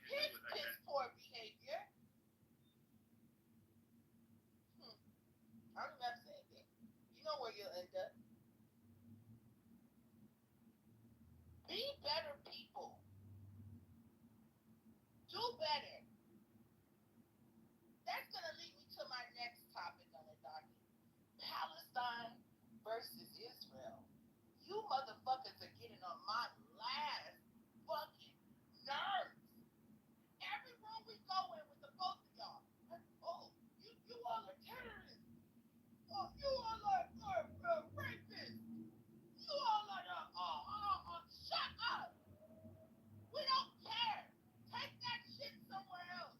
His piss poor behavior. I don't even have to say anything. You know where you'll end up. Be better people. Do better. That's going to lead me to my next topic on the docket. Palestine versus Israel. You motherfuckers are getting on my last fucking nerves. Every room we go in with the both of y'all. Oh, you all are terrorists. Oh, you all are rapists. You all are shut up. We don't care. Take that shit somewhere else.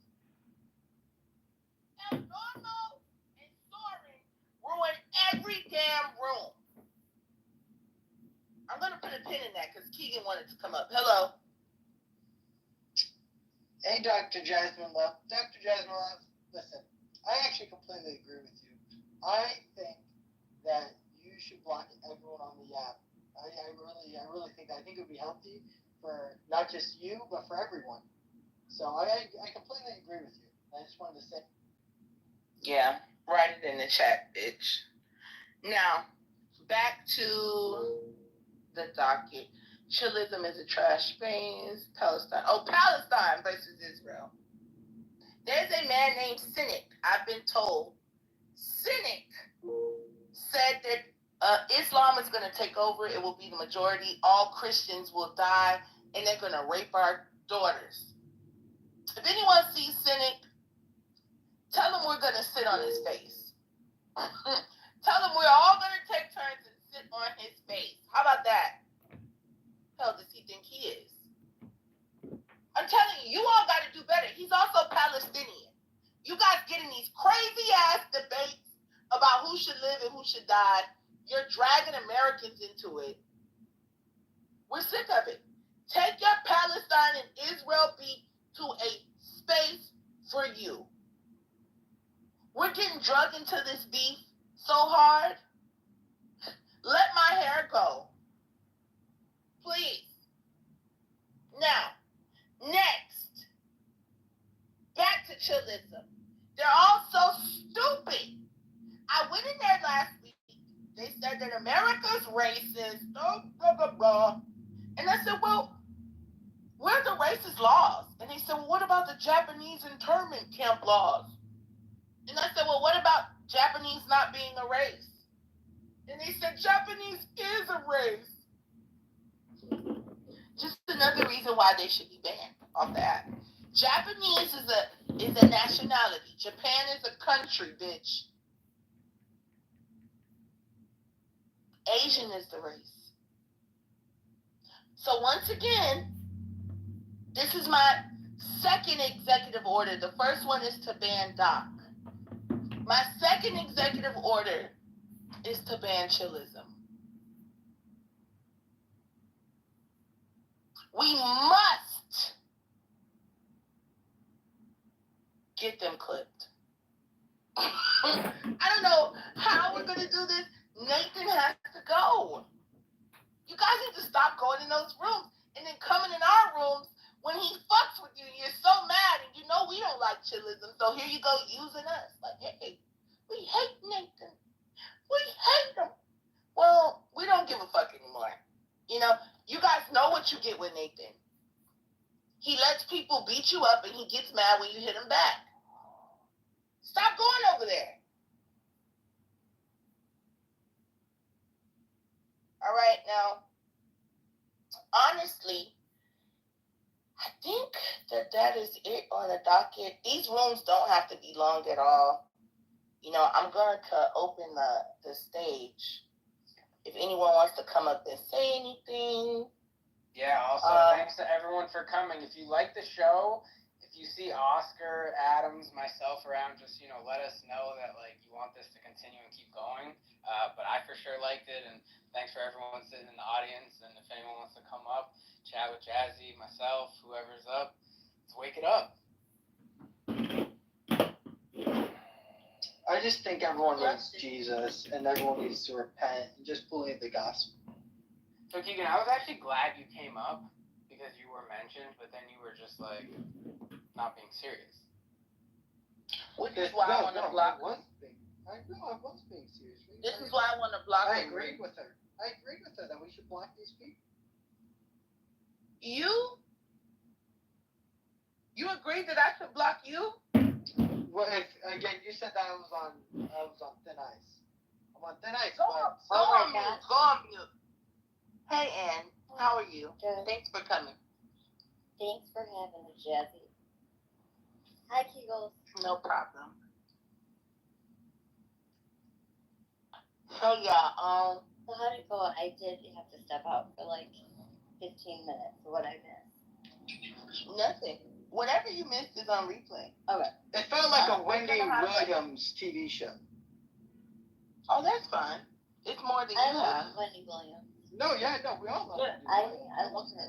El Normo and Soren ruin every damn room. I'm going to put a pin in that because Keegan wanted to come up. Hello. Hey, Dr. Jasmine Love. Dr. Jasmine Love, listen, I actually completely agree with you. I think that you should block everyone on the app. I really think that. I think it would be healthy for not just you, but for everyone. So I completely agree with you. I just wanted to say. Yeah, write it in the chat, bitch. Now, back to the docket. Chillism is a trash space. Palestine versus Israel. There's a man named Cynic. I've been told. Cynic said that Islam is going to take over. It will be the majority. All Christians will die, and they're going to rape our daughters. If anyone sees Cynic, tell him we're going to sit on his face. Tell him we're all going to take turns and sit on his face. How about that? Hell does he think he is? I'm telling you, you all got to do better. He's also Palestinian. You guys get in these crazy ass debates about who should live and who should die. You're dragging Americans into it. We're sick of it. Take your Palestine and Israel beef to a space for you. We're getting drugged into this beef so hard. Let my hair go. Please. Now, next, back to chillism. They're all so stupid. I went in there last week. They said that America's racist, blah, blah, blah. And I said, well, where are the racist laws? And they said, well, what about the Japanese internment camp laws? And I said, well, what about Japanese not being a race? And they said, Japanese is a race. Just another reason why they should be banned off the app. Japanese is a nationality. Japan is a country, bitch. Asian is the race. So once again, this is my second executive order. The first one is to ban Doc. My second executive order is to ban chillism. We must get them clipped. I don't know how we're going to do this. Nathan has to go. You guys need to stop going in those rooms and then coming in our rooms when he fucks with you and you're so mad and you know we don't like chillism. So here you go using us. Like, hey, we hate Nathan. We hate him. Well, we don't give a fuck anymore. You know, you guys know what you get with Nathan. He lets people beat you up and he gets mad when you hit him back. Stop going over there. All right, now, honestly, I think that is it on the docket. These rooms don't have to be long at all. You know, I'm going to open the stage. If anyone wants to come up and say anything. Yeah, also, thanks to everyone for coming. If you like the show, if you see Oscar, Adams, myself around, just, you know, let us know that, like, you want this to continue and keep going. But I for sure liked it, and thanks for everyone sitting in the audience. And if anyone wants to come up, chat with Jazzy, myself, whoever's up, let's wake it up. I just think everyone needs Jesus, and everyone needs to repent and just believe the gospel. So, Keegan, I was actually glad you came up, because you were mentioned, but then you were just like not being serious. Which is why I want to block. I was being serious. This is why I want to block. I agreed with her. I agreed with her that we should block these people. You agreed that I should block you? Well, again, you said that I was on thin ice. I'm on thin ice. Go on mute. Hey, Ann. How are you? Good. Thanks for coming. Thanks for having me, Jazzy. Hi, Kegels. No problem. So yeah, So how did it go? I did have to step out for like 15 minutes. What I missed? nothing. Whatever you missed is on replay. Okay. It felt like a Wendy Williams TV show. Oh, that's fine. It's more than I you love have. Wendy Williams. No, we all love it. I love her.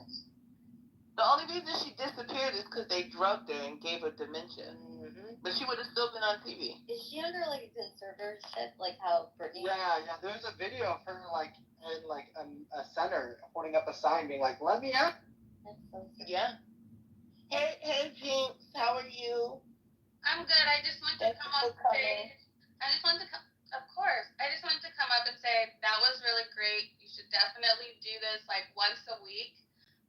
The only reason she disappeared is because they drugged her and gave her dementia. Mm-hmm. But she would have still been on TV. Is she under like a conservatorship, like how Britney? Yeah. There's a video of her like in like a center holding up a sign, being like, "Let me out." That's so sweet. Yeah. Hey, Jinx, how are you? I'm good. I just wanted to come on stage. Of course. I just wanted to come up and say that was really great. You should definitely do this like once a week.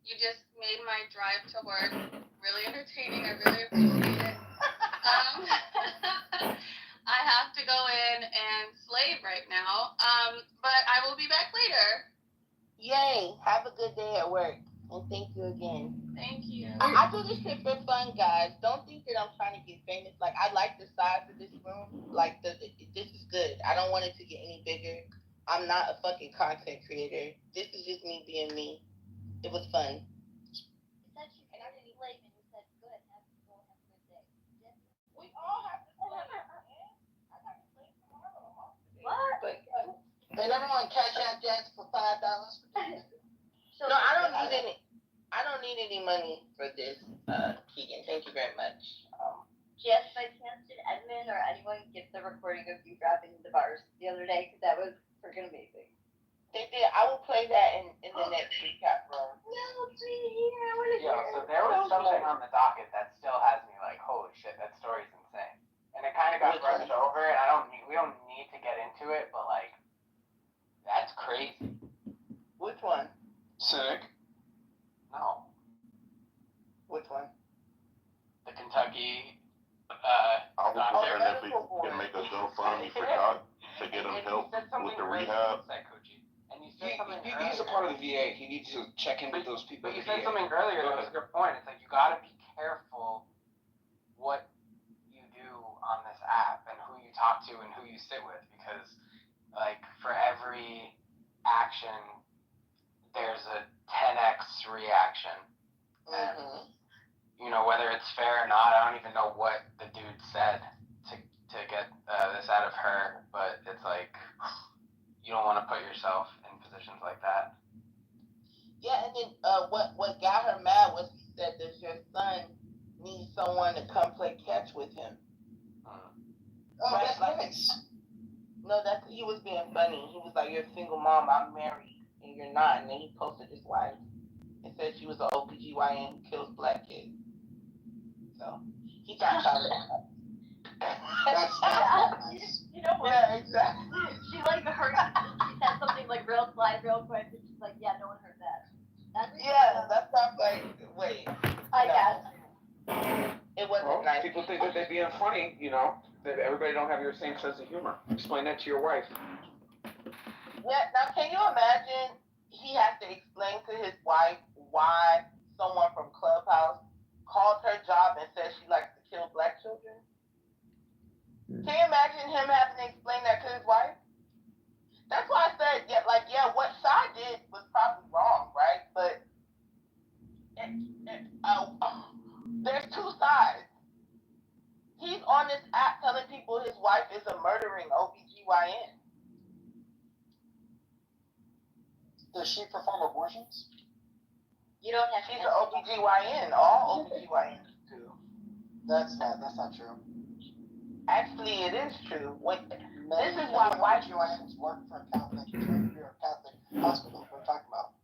You just made my drive to work really entertaining. I really appreciate it. I have to go in and slave right now. But I will be back later. Yay. Have a good day at work. And thank you again. Thank you. I do this shit for fun, guys. Don't think that I'm trying to get famous. Like, I like the size of this room. Like, this is good. I don't want it to get any bigger. I'm not a fucking content creator. This is just me being me. It was fun. You said you got to be late, and you said good. Have a good day. We all have to say that, man. I got to sleep tomorrow. What? But, Did everyone cash out Jazz for $5? no, I don't need any money for this, Keegan. Thank you very much. Jess, by chance, did Edmund or anyone get the recording of you dropping the bars the other day? Because that was freaking amazing. They did. I will play that in the next recap room. No, please, I want to hear Yeah, so there was something on the docket that still has me like, holy shit, that story's insane. And it kind of got brushed over. And we don't need to get into it, but like, that's crazy. Which one? Sick? No. Which one? The Kentucky. I was wondering if we can make a GoFundMe for Doc to get him help with the rehab. He's a part of the VA. He needs to check in with those people. But you said something earlier that was a good point. It's like you gotta be careful what you do on this app and who you talk to and who you sit with, because like for every action there's a 10x reaction. And you know, whether it's fair or not, I don't even know what the dude said to get this out of her, but it's like you don't want to put yourself in positions like that. Yeah, and then what got her mad was he said that your son needs someone to come play catch with him. Oh, Right, that's like, nice. No, he was being funny. He was like, "You're a single mom. I'm married, and you're not." And then he posted his wife and said she was an OBGYN who kills black kids. So he got tired of that. That's nice. You know what? Yeah, exactly. She like heard. She said something like real slide, real quick, and she's like, "Yeah, no one heard that." That's not like. Wait. I no. guess. It wasn't Well, nice. people think that they're being funny, you know, that everybody don't have your same sense of humor. Explain that to your wife. Yeah. Now, can you imagine? He has to explain to his wife why someone from Clubhouse called her job and said she likes to kill black children. Can you imagine him having to explain that to his wife? That's why I said, what Shy did was probably wrong, right? But there's two sides. He's on this app telling people his wife is a murdering OBGYN. Does she perform abortions? You don't have to. She's an OBGYN. All OBGYNs do. That's not true. Actually, it is true. This is why OBGYNs work for a Catholic hospital. We're talking about.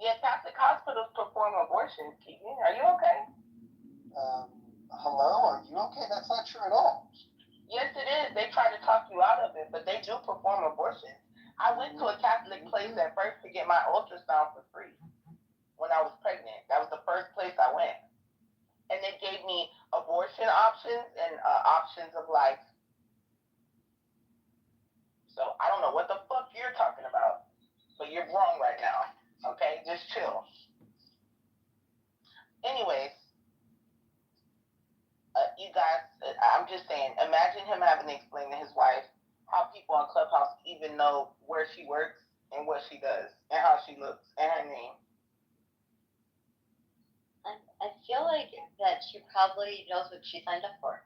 Yeah, Catholic hospitals perform abortions, Keegan. Are you okay? Hello? Are you okay? That's not true at all. Yes, it is. They try to talk you out of it, but they do perform abortions. I went to a Catholic place at first to get my ultrasound for free when I was pregnant. That was the first place I went. And they gave me abortion options and options of life. So I don't know what the fuck you're talking about, but you're wrong right now. Okay, just chill. Anyways, you guys, I'm just saying, imagine him having to explain to his wife how people on Clubhouse even know where she works and what she does and how she looks and her name. I feel like that she probably knows what she signed up for.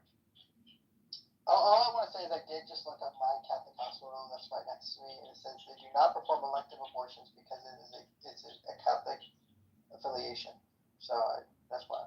All I want to say is I did just look up my Catholic hospital that's right next to me, and it says they do not perform elective abortions because it's a Catholic affiliation. So that's why.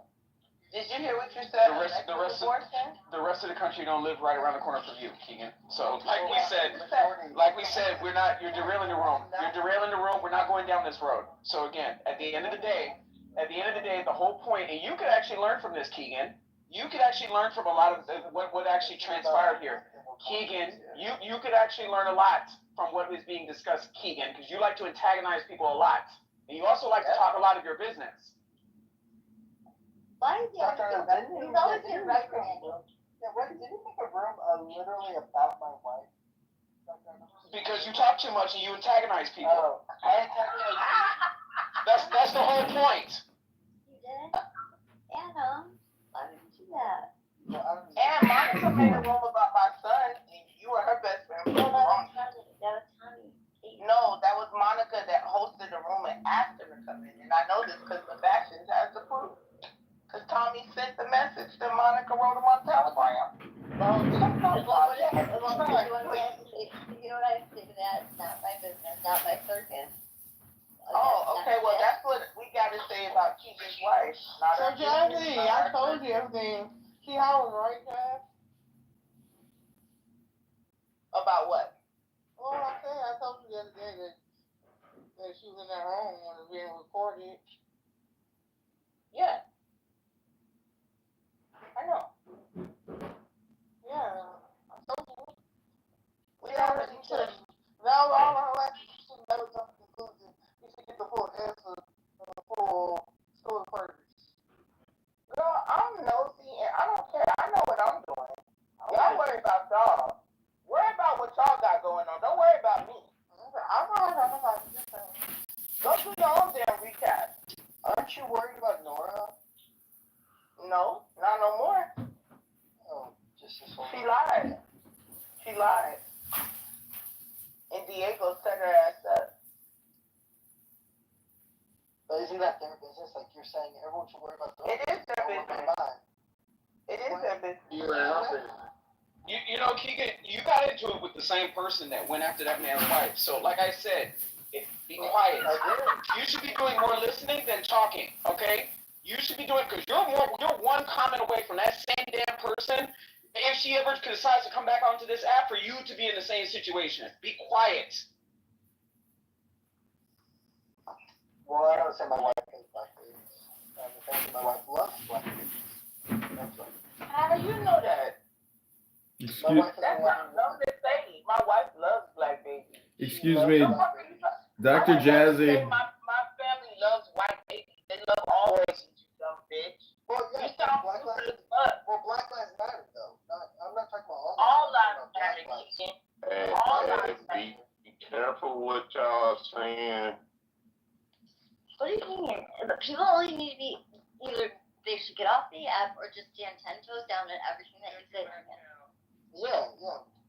Did you hear what you said? The rest of the country don't live right around the corner from you, Keegan. So like we said, you're derailing the room. You're derailing the room. We're not going down this road. So again, at the end of the day, the whole point, and you could actually learn from this, Keegan. You could actually learn from a lot of what actually transpired here. Keegan, you could actually learn a lot from what is being discussed, Keegan, because you like to antagonize people a lot. And you also like to talk a lot of your business. Why is he always in right triangle? Yeah, what, did you make a room literally about my wife? Because you talk too much and you antagonize people. Oh, I antagonize. That's the whole point. You did? Adam, why would you do that? And Monica made a room about my son, and you were her best friend. No, that was Tommy. No, that was Monica that hosted the room and asked him to come in. And I know this because Sebastian has the proof. Because Tommy sent the message that Monica wrote him on Telegram. Well, you know what I have to say to that? It's not my business, not my circus. Oh, okay. Well, that's what we got to say about Keegan's wife. So, Jazzy, I told you everything. See how I was right, Jazz? About what? Well, I told you the other day that she was in that home when it was being recorded. Yeah. I know. Yeah, I told you. We already took. Now, all our life, you should never jump to conclusion. You should get the full answer and the full story first. Girl, I'm nosy and I don't care. I know what I'm doing. Y'all worry about y'all. Worry about what y'all got going on. Don't worry about me. I'm not different. Go do your own damn recap. Aren't you worried about Nora? No, not no more. Oh, just this whole. She lied. And Diego set her ass up. But isn't that their business? Like you're saying, everyone should worry about Nora. It is their business. It is their business. You know, Keegan, you got into it with the same person that went after that man's wife. So, like I said, be quiet. You should be doing more listening than talking, okay? You should be doing, because you're one comment away from that same damn person. If she ever decides to come back onto this app, for you to be in the same situation. Be quiet. Well, I don't say my wife hates black babies. My wife loves black babies. That's right. How do you know that? Excuse, That's not something to say. My wife loves black babies. excuse me, Dr. Say Jazzy. my family loves white babies. They love all babies, you dumb bitch. Well, yeah, You sound Black stupid Lives as fuck. Well, Black Lives Matter, though. I'm not talking about All lives. lives matter, Keegan. And, All and lives be matter. careful what y'all saying. What do you mean? People only need to be either they should get off the app or just stand 10 toes down at everything that you say. Yeah.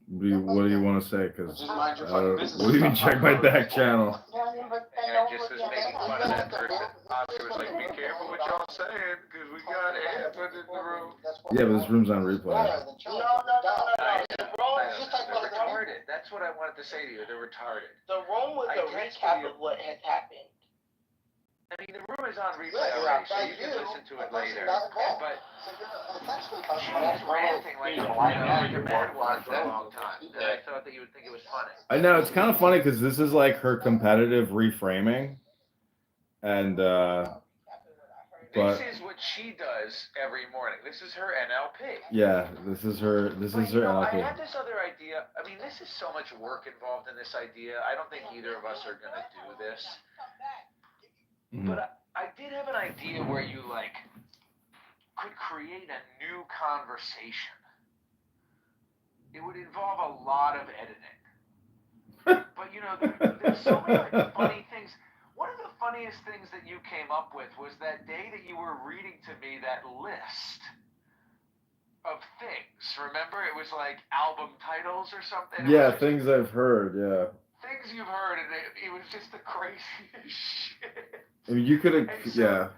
What do you want to say? Because Just mind your fucking business. what do you mean check my back channel? I just was making fun of that person. Oscar was like, be careful what y'all saying, because we got Edward in the room. Yeah, but this room's on replay. No. The room, They're retarded. That's what I wanted to say to you. They're retarded. the room was a recap of what has happened. I mean, the room is on replay already, so you can listen to it later. But she's ranting like a mad one for a long time. And I thought that you would think it was funny. I know it's kind of funny because this is like her competitive reframing, And this is what she does every morning. This is her NLP. yeah, this is her NLP. I had this other idea. I mean, this is so much work involved in this idea. I don't think either of us are gonna do this. Mhm. But I did have an idea where you could create a new conversation. It would involve a lot of editing. But there's so many funny things. One of the funniest things that you came up with was that day that you were reading to me that list of things. Remember, it was like album titles or something. Yeah, things I've heard. Yeah. Things you've heard, and it was just the craziest shit. I mean, you could have. Yeah.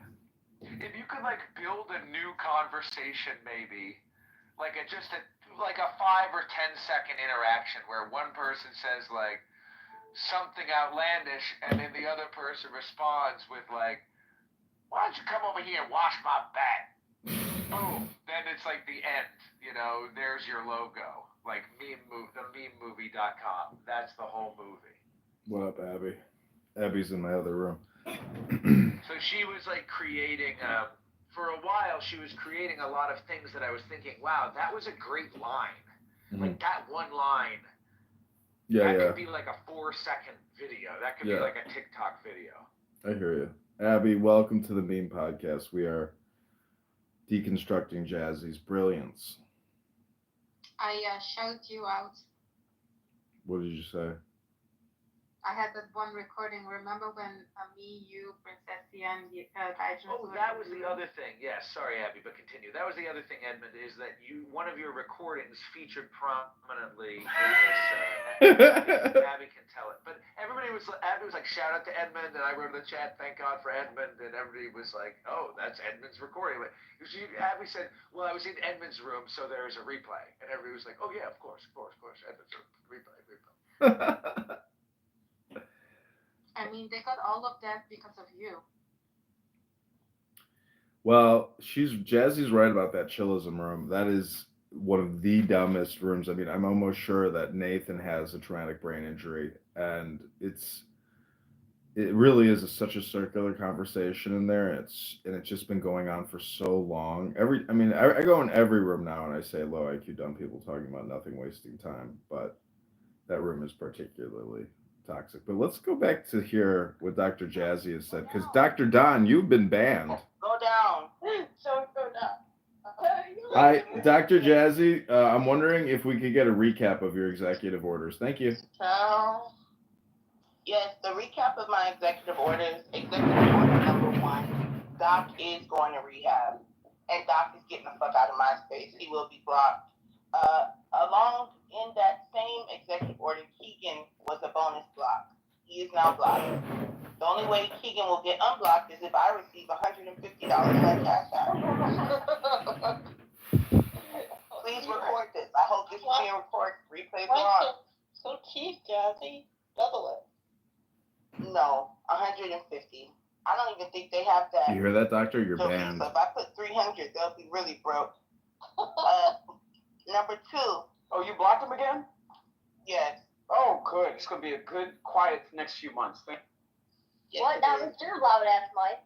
If you could build a new conversation, maybe like a 5 or 10 second interaction where one person says something outlandish, and then the other person responds with why don't you come over here and wash my back? Boom. Then it's the end. There's your logo. thememovie.com. That's the whole movie. What up, Abby? Abby's in my other room. So she was creating, for a while, she was creating a lot of things that I was thinking, wow, that was a great line. Mm-hmm. That one line. Yeah, that could be a 4-second video. That could be a TikTok video. I hear you. Abby, welcome to the Meme Podcast. We are deconstructing Jazzy's brilliance. I showed you out. What did you say? I had that one recording. Remember when me, you, Princess and Hydra? Oh, that was the other thing. Yes, sorry, Abby, but continue. That was the other thing, Edmund, is that one of your recordings featured prominently in this. Abby can tell it, but Abby was shout out to Edmund, and I wrote in the chat, thank God for Edmund, and everybody was like, oh, that's Edmund's recording. Abby said, well, I was in Edmund's room, so there is a replay, and everybody was like, oh yeah, of course, Edmund's room, replay. I mean, they got all of that because of you. Well, Jazzy's right about that chillism room. That is one of the dumbest rooms. I mean, I'm almost sure that Nathan has a traumatic brain injury, and it really is such a circular conversation in there. It's just been going on for so long. I go in every room now and I say low IQ dumb people talking about nothing, wasting time, but that room is particularly toxic. But let's go back to hear what Dr. Jazzy has said, because Dr. Don, you've been banned. Go down. Don't go down. Hi, Dr. Jazzy. I'm wondering if we could get a recap of your executive orders. Thank you. Yes, the recap of my executive orders. Executive order number 1, Doc is going to rehab, and Doc is getting the fuck out of my space. He will be blocked. Along in that same executive order, Keegan was a bonus block. He is now blocked. The only way Keegan will get unblocked is if I receive $150 in my cash out. Please record this. I hope this is being recorded. Replays are on. So cheap, Jazzy. Double it. No, 150. I don't even think they have that. You hear that, Doctor? You're banned. So if I put 300, they'll be really broke. Number 2. Oh, you blocked him again? Yes. Oh, good. It's going to be a good, quiet next few months. Yes, What? That was your loud ass mic.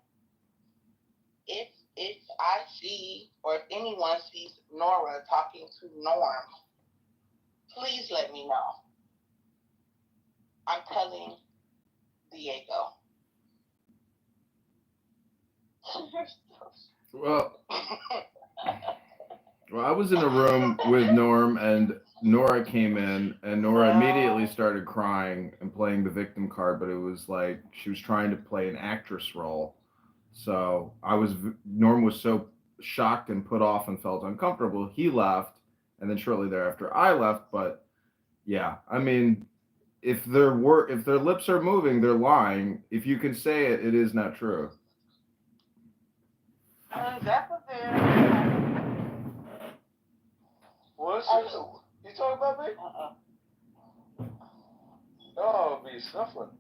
If I see, or if anyone sees Nora talking to Norm, please let me know. I'm telling Diego. Well, I was in a room with Norm, and Nora came in, and Nora immediately started crying and playing the victim card, but it was like she was trying to play an actress role. So Norm was so shocked and put off and felt uncomfortable. He left, and then shortly thereafter I left. But yeah, I mean, if their lips are moving, they're lying. If you can say it, it is not true. That was it. What's this? You talking about me? Oh, me snuffling.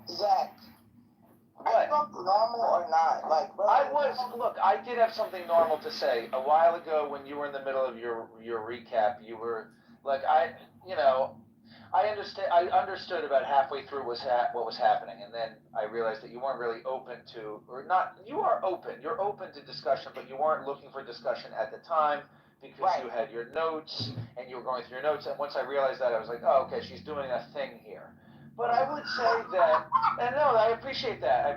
Zach, are you normal or not? Look, I did have something normal to say. A while ago when you were in the middle of your recap, you were like, I I understood about halfway through what was happening, and then I realized that you weren't really open to, or not. You are open. You're open to discussion, but you weren't looking for discussion at the time because you had your notes and you were going through your notes. And once I realized that, I was like, oh, okay, she's doing a thing here. But I would say that, and no, I appreciate that. I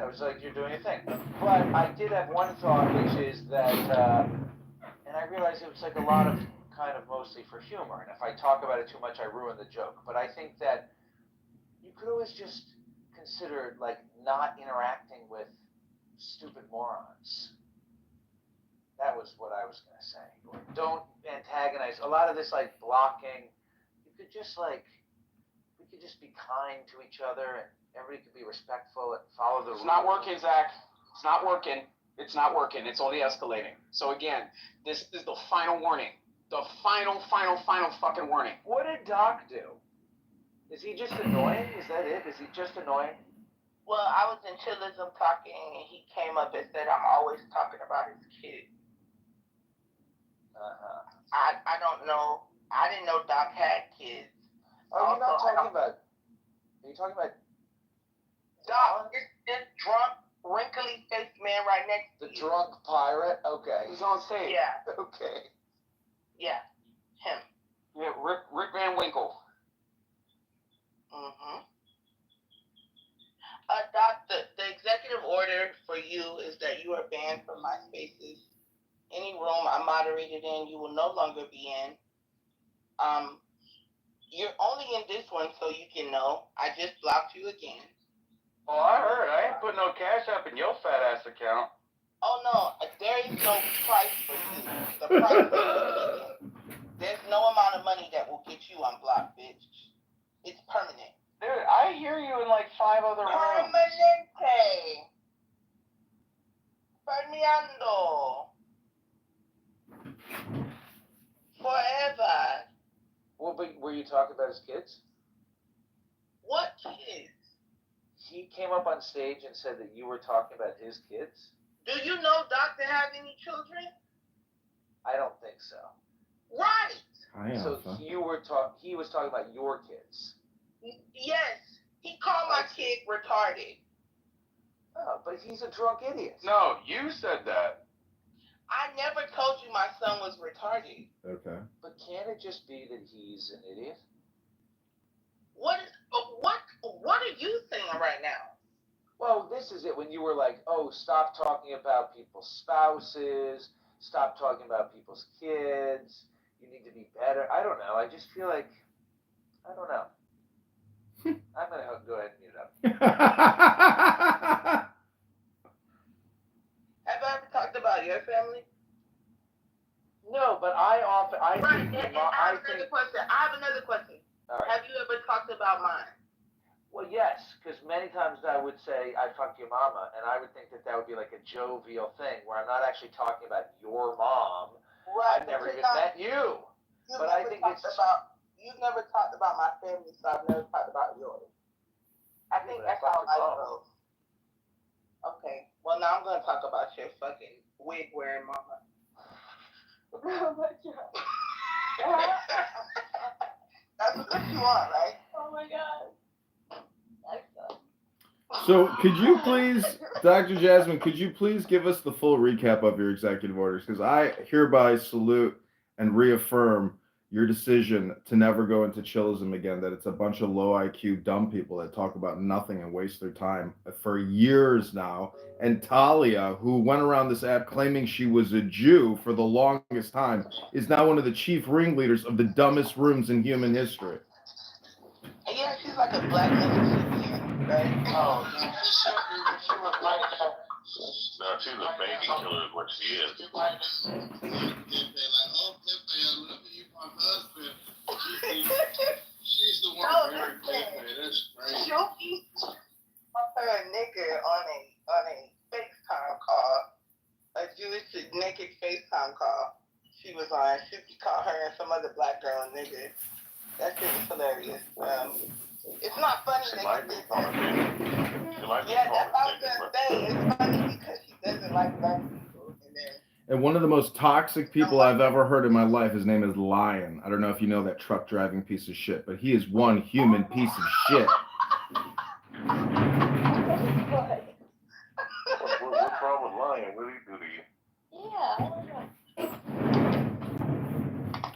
was like, you're doing a thing. But I did have one thought, which is that, and I realized it was like a lot of kind of mostly for humor, and if I talk about it too much, I ruin the joke. But I think that you could always just consider like not interacting with stupid morons. That was what I was gonna say. Or don't antagonize. A lot of this like blocking. You could just like we could just be kind to each other, and everybody could be respectful and follow the rules. It's not working, Zach. It's not working. It's not working. It's only escalating. So again, this is the final warning. The final fucking warning. What did Doc do? Is he just annoying? Is that it? Is he just annoying? Well, I was in Chillism talking, and he came up and said I'm always talking about his kid. I don't know. I didn't know Doc had kids. Oh, you're not talking about. Are you talking about Doc? This drunk, wrinkly-faced man right next to you. the drunk pirate? Okay. He's on stage. Yeah. Okay. Yeah, him. Yeah, Rick Van Winkle. Doc, the executive order for you is that you are banned from my spaces. Any room I'm moderated in, you will no longer be in. You're only in this one so you can know. I just blocked you again. Oh, I heard. I ain't put no cash up in your fat ass account. Oh no, there is no price for you. The price is for there's no amount of money that will get you unblocked, bitch. It's permanent. Dude, I hear you in like 5 other rooms. Permanente. Permeando. Forever. Well, but were you talking about his kids? What kids? He came up on stage and said that you were talking about his kids? Do you know Doctor have any children? I don't think so. Right. So he was talking about your kids. Yes. He called my kid retarded. Oh, but he's a drunk idiot. No, you said that. I never told you my son was retarded. Okay. But can't it just be that he's an idiot? What are you saying right now? Well, this is it. When you were like, oh, stop talking about people's spouses, stop talking about people's kids, you need to be better. I don't know. I just feel like, I don't know. I'm going to go ahead and mute up. Have I ever talked about your family? No, but I have another question. All right. Have you ever talked about mine? Well, yes, because many times I would say, I've talked to your mama, and I would think that would be like a jovial thing, where I'm not actually talking about your mom. Right. I've never even met you. But I think you've never talked about my family, so I've never talked about yours. I think that's how I goes. Okay. Well, now I'm going to talk about your fucking wig-wearing mama. Oh, my God. That's what you want, right? Oh, my God. So, could you please, Dr. Jasmine, could you please give us the full recap of your executive orders? Because I hereby salute and reaffirm your decision to never go into chillism again, that it's a bunch of low IQ dumb people that talk about nothing and waste their time for years now. And Talia, who went around this app claiming she was a Jew for the longest time, is now one of the chief ringleaders of the dumbest rooms in human history. Yeah, she's like a black Mississippian, right? Oh, yeah. No, she's a baby killer is what she is. She's the one very Pepe. That's crazy. Shuki her a nigga on a FaceTime call, a Jewish naked FaceTime call. She was on. Shuki called her and some other black girl nigga. That shit was hilarious. It's not funny. She might be calling me. Yeah, that's what I was gonna say. It's funny because she doesn't like black people. And one of the most toxic people I've ever heard in my life, his name is Lion. I don't know if you know that truck driving piece of shit, but he is one human piece of shit. What's wrong with Lion? What did he do to you? Yeah, I don't know.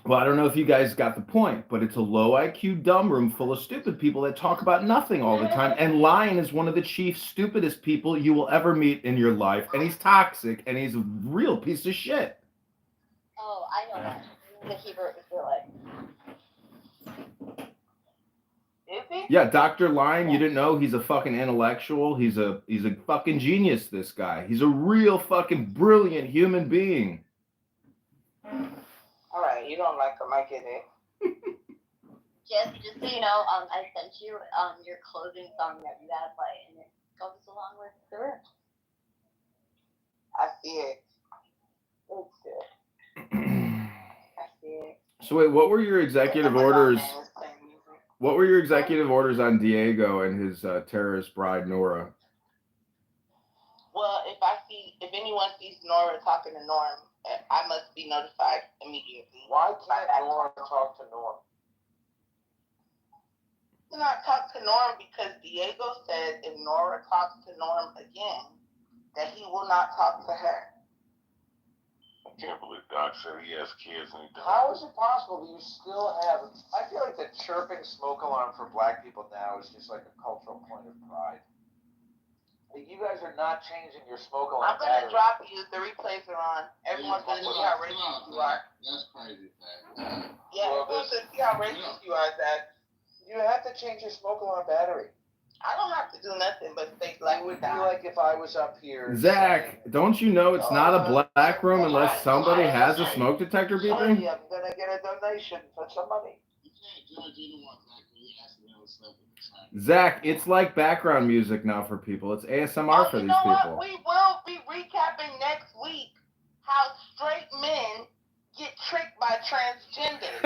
Well, I don't know if you guys got the point, but it's a low IQ dumb room full of stupid people that talk about nothing all the time. And Lion is one of the chief stupidest people you will ever meet in your life. And he's toxic and he's a real piece of shit. Oh, I know that. The Hebert was like. Is he? Yeah, Dr. Lion, you didn't know he's a fucking intellectual. He's a fucking genius, this guy. He's a real fucking brilliant human being. All right, you don't like him, I get it. Just so you know, I sent you your closing song that you gotta play, and it goes along with the room. I see it. It's good. I see it. So wait, what were your executive orders? What were your executive orders on Diego and his terrorist bride Nora? Well, if anyone sees Nora talking to Norm, I must be notified immediately. Why can't Norm talk to Norm? Do not talk to Norm because Diego said if Nora talks to Norm again, that he will not talk to her. I can't believe Doc said he has kids and he doesn't. How is it possible that you still have? I feel like the chirping smoke alarm for black people now is just like a cultural point of pride. You guys are not changing your smoke alarm. I'm gonna drop you. The replays are on. Everyone's gonna see how racist you are. That's crazy, man. Yeah, everyone's gonna see how racist you are, Zach. You have to change your smoke alarm battery. I don't have to do nothing but stay black. It would be like if I was up here. Zach, don't you know it's not a black room unless somebody has a smoke detector beeping? I'm gonna get a donation for some money. Zach, it's like background music now for people. It's ASMR for these people. What? We will be recapping next week how straight men get tricked by transgenders.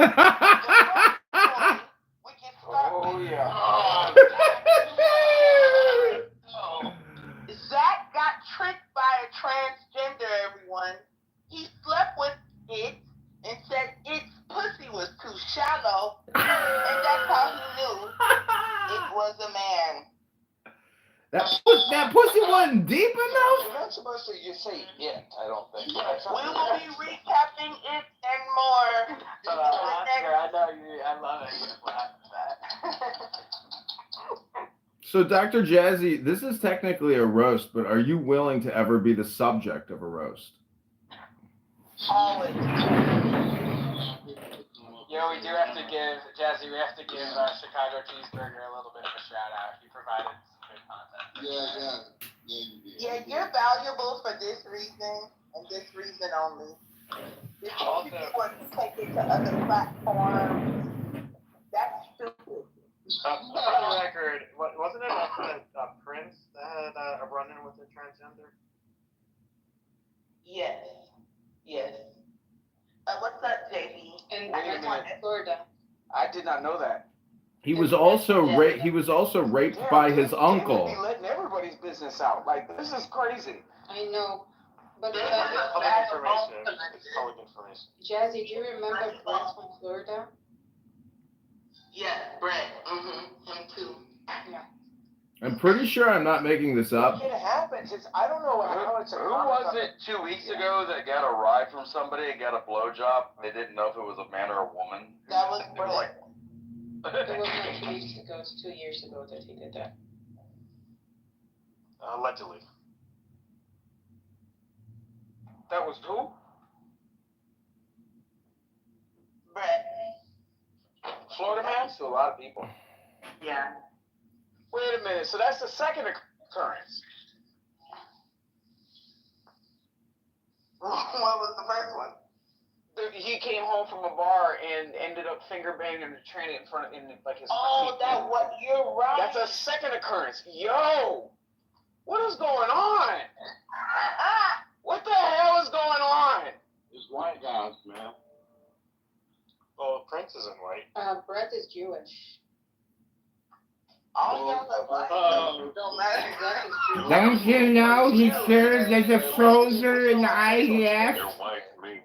We can start. Oh yeah. Zach got tricked by a transgender, everyone. He slept with it and said its pussy was too shallow, and that's how he knew it was a man. That pussy wasn't deep enough? You're not supposed to say it, I don't think. We will be recapping it and more. I know you. I love it. You laugh at that. So, Dr. Jazzy, this is technically a roast, but are you willing to ever be the subject of a roast? Always. Yeah, we do have to give Jazzy. We have to give Chicago Cheeseburger a little bit of a shout out. He provided some good content. Yeah, you're valuable for this reason and this reason only. If you want to take it to other platforms, that's stupid. For the record, wasn't it Prince that had a run-in with a transgender? Yes. What's up, JB? In Wait a minute. Florida. I did not know that. He was also raped by his uncle. They would be letting everybody's business out. Like, this is crazy. I know. But Public information. Jazzy, do you remember Prince from Florida? Yeah, Brett. Him too. Yeah. I'm pretty sure I'm not making this up. It happens. I don't know how it's a Who was it 2 weeks ago that got a ride from somebody and got a blowjob? They didn't know if it was a man or a woman. That was They were like, It was not 2 weeks ago. It's 2 years ago that he did that. Allegedly. That was who? Brett. Florida man? To a lot of people. Yeah. Wait a minute. So that's the second occurrence. What was the first one? He came home from a bar and ended up finger banging a tranny in front of his. You're right. That's a second occurrence. Yo, what is going on? What the hell is going on? it's white guys, man. Well, Prince isn't white. Brett is Jewish. All y'all are white. Don't matter. Don't you know he serves as a soldier in the IDF? They're white to me.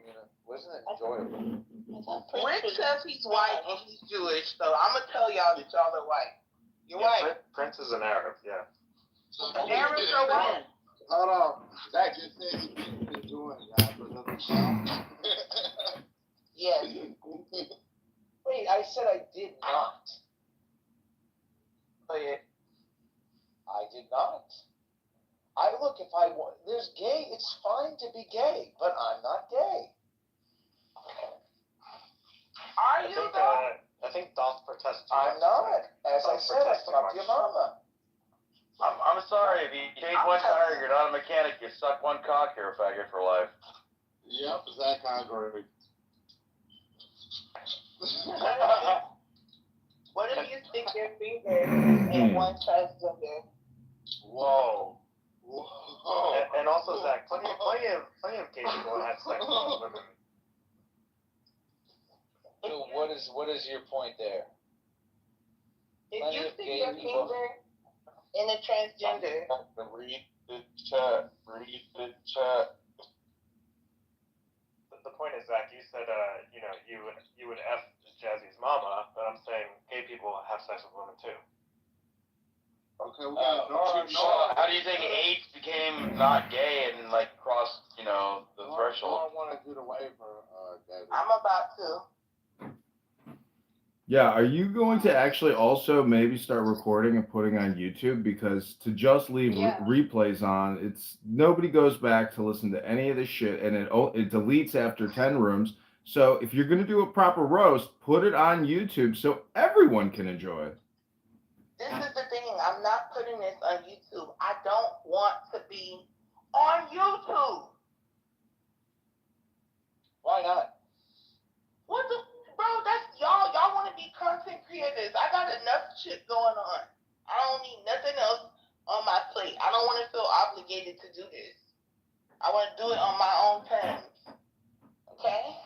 Wasn't it enjoyable? Rick says he's white and he's Jewish, so I'm gonna tell y'all that y'all are white. You're white. Prince is an Arab, yeah. Arabs are white. Hold on. Zach just said he's enjoying it, guys, but doesn't count. Yes. Wait, I said I did not. Go ahead. I did not. Look, if I want, there's gay, it's fine to be gay, but I'm not gay. Are you though? I think Dolph protested. I'm not. As I said, I fucked your mama. I'm sorry, if you take one tire, you're not a mechanic, you suck one cock, you're a faggot for life. Yep, Zach, I agree. What if you stick your finger in one transgender? Whoa. And also, Zach, plenty of gay people had sex with women. So what is your point there? If you stick your finger in a transgender. Read the chat. The point is, Zach, you said, you would F Jazzy's mama, but I'm saying gay people have sex with women too. Okay, we got How do you think AIDS became not gay and crossed, the threshold? I want to do the waiver, David. I'm about to. Yeah, are you going to actually also maybe start recording and putting on YouTube? Because to just leave replays on, it's nobody goes back to listen to any of this shit, and it deletes after 10 rooms. So if you're going to do a proper roast, put it on YouTube so everyone can enjoy it. This is the thing. I'm not putting this on YouTube. I don't want to be on YouTube. Why not? What the, bro? That's y'all. Y'all want to be content creators. I got enough shit going on. I don't need nothing else on my plate. I don't want to feel obligated to do this. I want to do it on my own terms. Okay?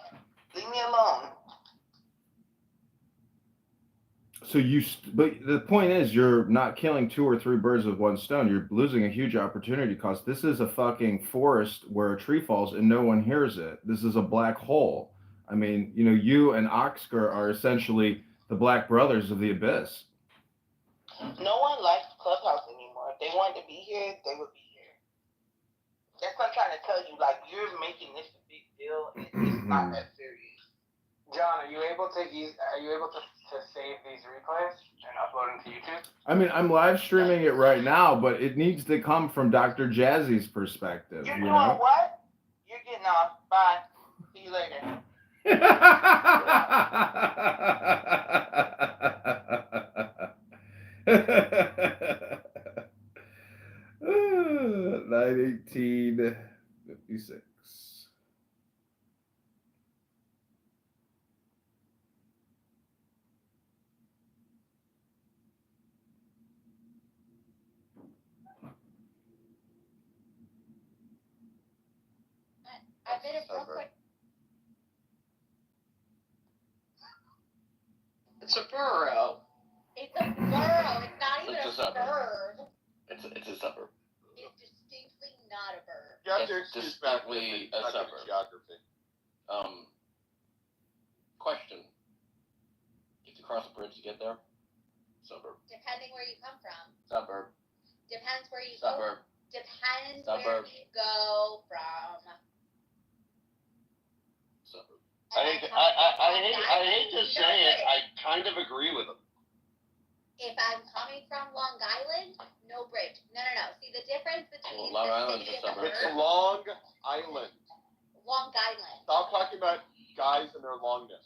Leave me alone. So but the point is, you're not killing 2 or 3 birds with one stone. You're losing a huge opportunity because this is a fucking forest where a tree falls and no one hears it. This is a black hole. I mean, you and Oscar are essentially the Black Brothers of the Abyss. No one likes Clubhouse anymore. If they wanted to be here, they would be here. That's what I'm trying to tell you. You're making this a big deal. It's not that serious. John, are you able to save these replays and upload them to YouTube? I mean, I'm live streaming it right now, but it needs to come from Dr. Jazzy's perspective. You're doing what? You're getting off. Bye. See you later. 9:18:56. I bet it's real quick. It's a borough. It's a borough. It's not even It's a a suburb. bird. It's a suburb. It's distinctly not a bird. You have to It's excuse back with distinctly me. a Not good at suburb. geography. Question. You have to cross a bridge to get there? Suburb. Depending where you come from. Suburb. Depends where you Suburb. go. Depends Suburb. where you go from. Suburb. And I hate to say it, I kind of agree with him. If I'm coming from Long Island, no bridge. No. See the difference between Long the Island's city a and the suburb. It's bird? Long Island. Long Island. Stop talking about guys and their longness.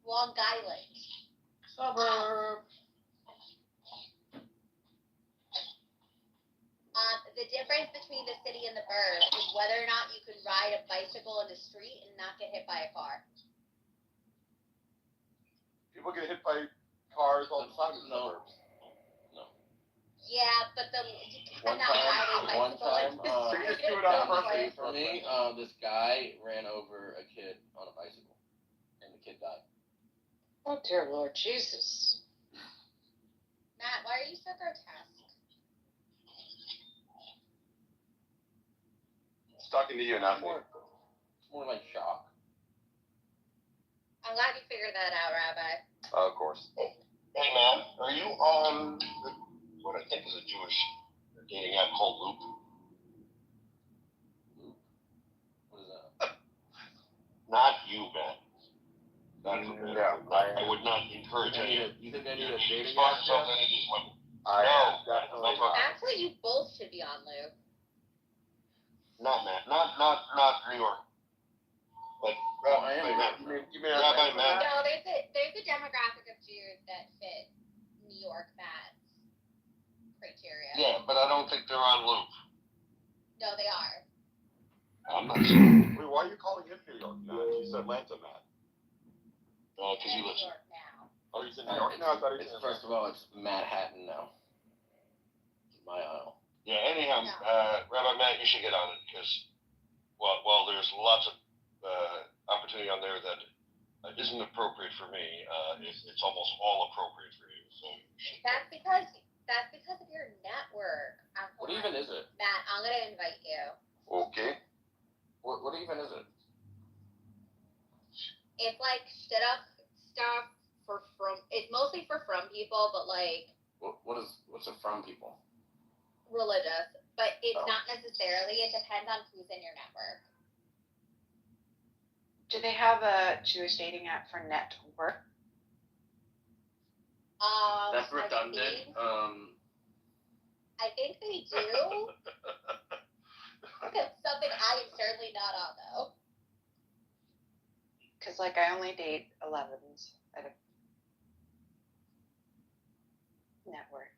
Long Island. Suburb. The difference between the city and the bird is whether or not you can ride a bicycle in the street and not get hit by a car. People get hit by cars all the time in the No. suburbs. Yeah, but you One cannot ride a time, bicycle in the So you street. just do it on purpose. for me, this guy ran over a kid on a bicycle, and the kid died. Oh, dear Lord Jesus. Matt, why are you so grotesque? It's talking to you, not me. It's more like shock. I'm glad you figured that out, Rabbi. Of course. Hey, man, are you on what I think is a Jewish dating app called Loop? What is that? Not you, man. I would not encourage any. You think I need a dating Spot app? yourself in any of these women. Definitely not. Actually, you both should be on Luke. Not Matt. Not New York. But You mean Rabbi Matt. No, there's a demographic of Jews that fit New York Matt's criteria. Yeah, but I don't think they're on Loop. No, they are. I'm not sure. Wait, why are you calling him New York now? You said Atlanta, Matt. Because he lives New York now. Oh, he's in New York now? I thought he was in First of all, it's Manhattan now. It's my aisle. Yeah, anyhow, Rabbi Matt, you should get on it because, well, there's lots of opportunity on there that isn't appropriate for me. It's almost all appropriate for you. So That's because of your network. What even is it? Matt, I'm gonna invite you. Okay. What even is it? It's like stuff it's mostly for from people, but like what's it from people? Religious, but it's not necessarily. It depends on who's in your network. Do they have a Jewish dating app for network? That's redundant. I think they do. It's something I am certainly not on though. Because like I only date 11s at a network.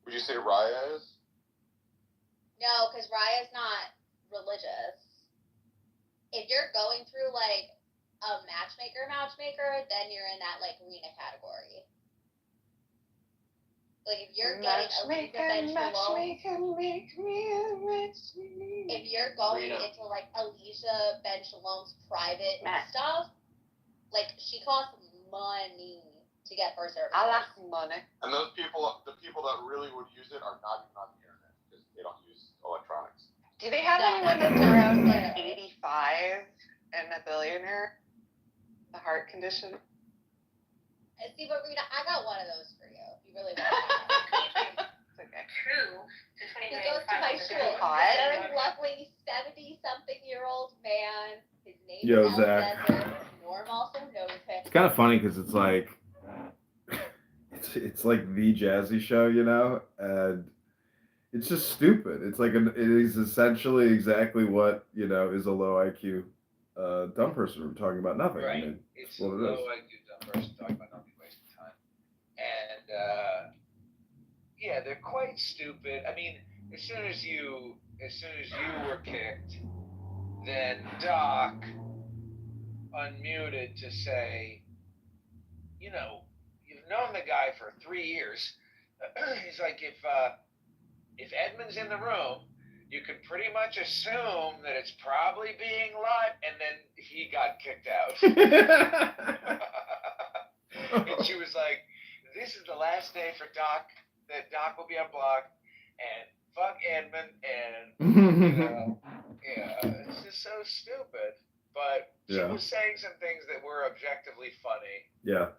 Would you say Raya is? No, because Raya's not religious. If you're going through like a matchmaker, then you're in that like arena category. Like if you're getting if you're going into like Alicia Ben Shalom's private stuff, like she costs money to get her services. I like money. And those people, the people that really would use it are not even on the internet because they don't use electronics. Do they have anyone that's around like 85 and a billionaire? The heart condition? See, but Rita, I got one of those for you. If you really want to. It's okay. True. He goes to my school. Very lovely 70-something-year-old man. His name is Zach. Norm also knows him. It's kind of funny because it's like it's like the Jazzy Show, you know, and it's just stupid. It's like it is essentially exactly what is a low IQ dumb person talking about nothing. Right. I mean, it's what a it low is. IQ dumb person talking about nothing, wasting time. And yeah, they're quite stupid. I mean, as soon as you were kicked, then Doc unmuted to say, you've known the guy for 3 years. He's like, if Edmund's in the room, you can pretty much assume that it's probably being live, and then he got kicked out. And she was like, this is the last day for Doc, that Doc will be unblocked, and fuck Edmund, and, it's just so stupid. But she was saying some things that were objectively funny. Yeah.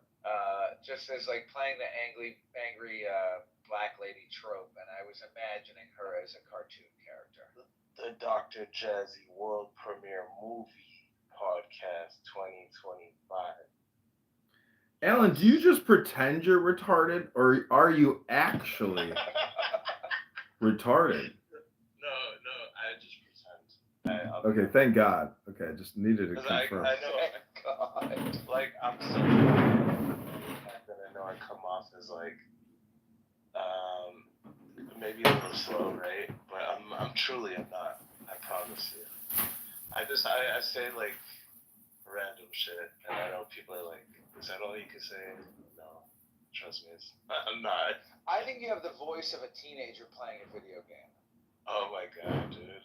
Just as like playing the angry black lady trope, and I was imagining her as a cartoon character. The Dr. Jazzy World Premiere Movie Podcast 2025. Alan, do you just pretend you're retarded, or are you actually retarded? No, I just pretend. Okay, thank God. Okay, just needed to confirm. I know. God. Like, I'm so that I know I come off as like maybe a little slow, right? But I'm truly not. I promise you. I say like random shit, and I know people are like, is that all you can say? No, trust me, I'm not. I think you have the voice of a teenager playing a video game. Oh my God, dude.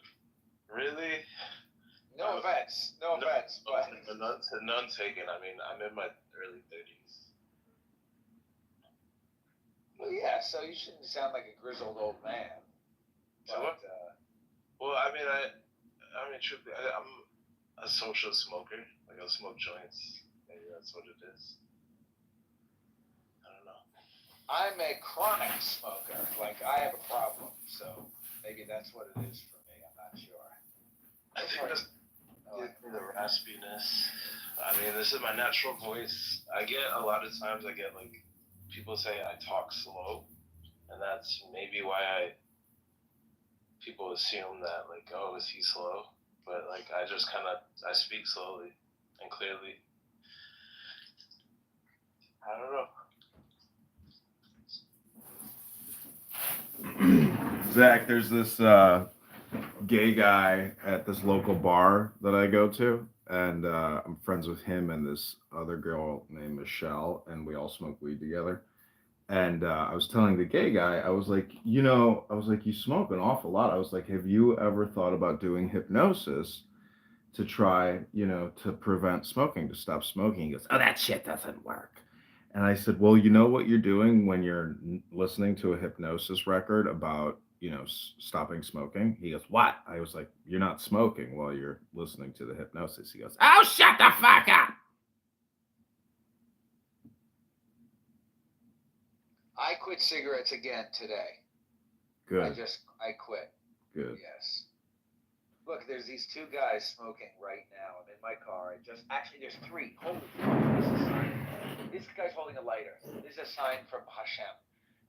Really? No offense, but none taken. I mean, I'm in my early 30s. Well, yeah. So you shouldn't sound like a grizzled old man. So what? Well, I mean, truthfully, I'm a social smoker. Like, I'll smoke joints. Maybe that's what it is. I don't know. I'm a chronic smoker. Like, I have a problem. So maybe that's what it is for me. I'm not sure. I think that's the raspiness. I mean, this is my natural voice. I get like, people say I talk slow, and that's maybe why people assume that, like, oh, is he slow? But, like, I just I speak slowly and clearly. I don't know. Zach, there's this gay guy at this local bar that I go to, and I'm friends with him and this other girl named Michelle, and we all smoke weed together. And I was telling the gay guy, I was like, you smoke an awful lot. I was like, have you ever thought about doing hypnosis to try, to prevent smoking, to stop smoking? He goes, oh, that shit doesn't work. And I said, well, you know what you're doing when you're listening to a hypnosis record about, stopping smoking? He goes, what? I was like, you're not smoking while you're listening to the hypnosis. He goes, oh, shut the fuck up. I quit cigarettes again today. Good. I quit. Good. Yes. Look, there's these two guys smoking right now. I'm in my car. There's three. Holy fuck, this is a sign. This guy's holding a lighter. This is a sign from Hashem.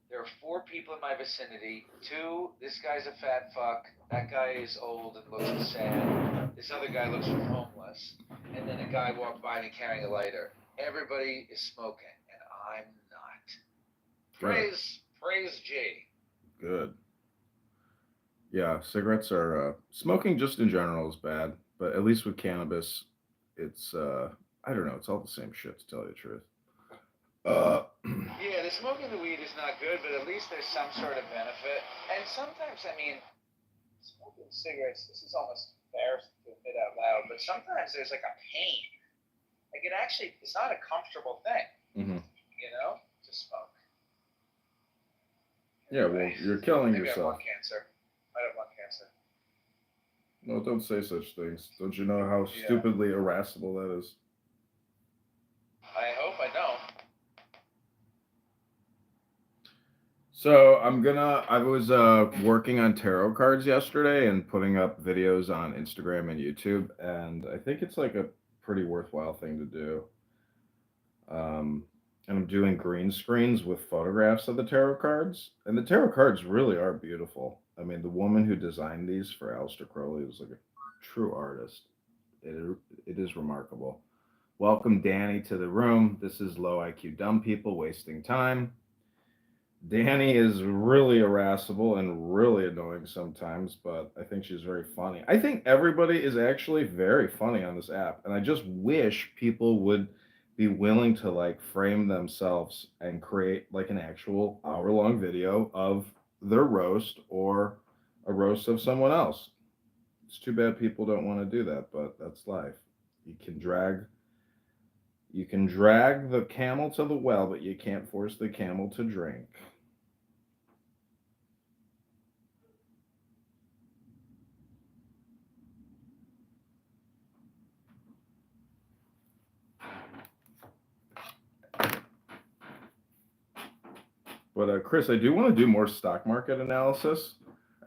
There are 4 people in my vicinity. 2, this guy's a fat fuck. That guy is old and looks sad. This other guy looks homeless. And then a guy walked by and carrying a lighter. Everybody is smoking, and I'm not. Praise G. Good. Yeah, cigarettes are smoking just in general is bad, but at least with cannabis, it's I don't know, it's all the same shit to tell you the truth. Yeah, the smoking the weed is not good, but at least there's some sort of benefit. And sometimes, smoking cigarettes, this is almost embarrassing to admit out loud, but sometimes there's like a pain. Like it's not a comfortable thing, to smoke. Yeah, well, you're killing Maybe yourself. I might have lung cancer. No, don't say such things. Don't you know how stupidly irascible that is? I hope I don't. So I was working on tarot cards yesterday and putting up videos on Instagram and YouTube, and I think it's like a pretty worthwhile thing to do. And I'm doing green screens with photographs of the tarot cards, and the tarot cards really are beautiful. I mean, the woman who designed these for Aleister Crowley was like a true artist. It is remarkable. Welcome, Danny, to the room. This is Low IQ Dumb People Wasting Time. Danny is really irascible and really annoying sometimes, but I think she's very funny. I think everybody is actually very funny on this app, and I just wish people would be willing to like frame themselves and create like an actual hour-long video of their roast or a roast of someone else. It's too bad people don't want to do that, but that's life. You can drag the camel to the well, but you can't force the camel to drink. But Chris, I do want to do more stock market analysis.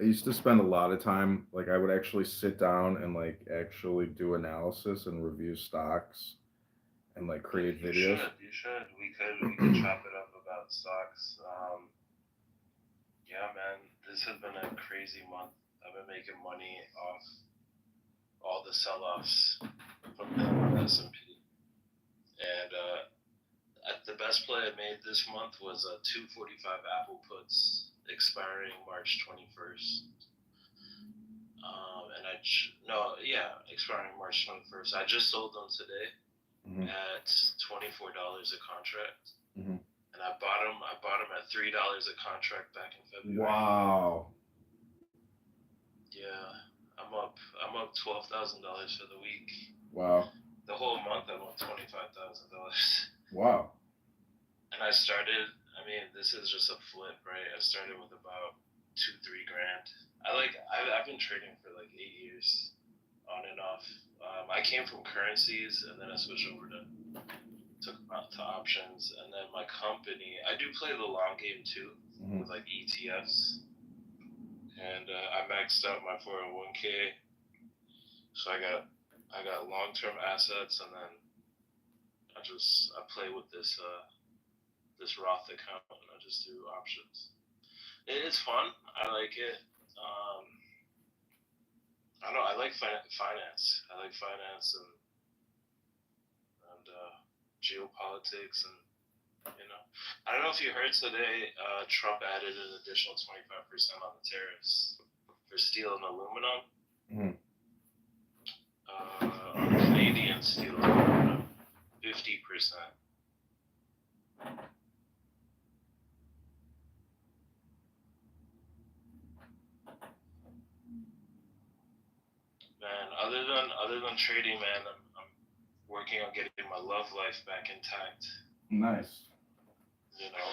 I used to spend a lot of time, like I would actually sit down and like actually do analysis and review stocks and like create videos. You should. We could chop it up about stocks. Yeah, man, this has been a crazy month. I've been making money off all the sell-offs from the S&P, and the best play I made this month was a 245 Apple puts expiring March 21st. Expiring March 21st. I just sold them today at $24 a contract, and I bought them at $3 a contract back in February. Wow. Yeah, I'm up $12,000 for the week. Wow. The whole month I'm up $25,000. Wow. And I started I mean, this is just a flip, right? I started with about 2-3 grand. I've been trading for like 8 years, on and off. I came from currencies, and then I switched over to options, and then my company. I do play the long game too, with like ETFs, and I maxed out my 401k. So I got long term assets, and then I play with this Roth account, and I just do options. It's fun. I like it. I don't know. I like finance. I like finance and geopolitics, and I don't know if you heard today. Trump added an additional 25% on the tariffs for steel and aluminum. On Canadian steel and aluminum, 50%. Man, other than trading, man, I'm working on getting my love life back intact. Nice.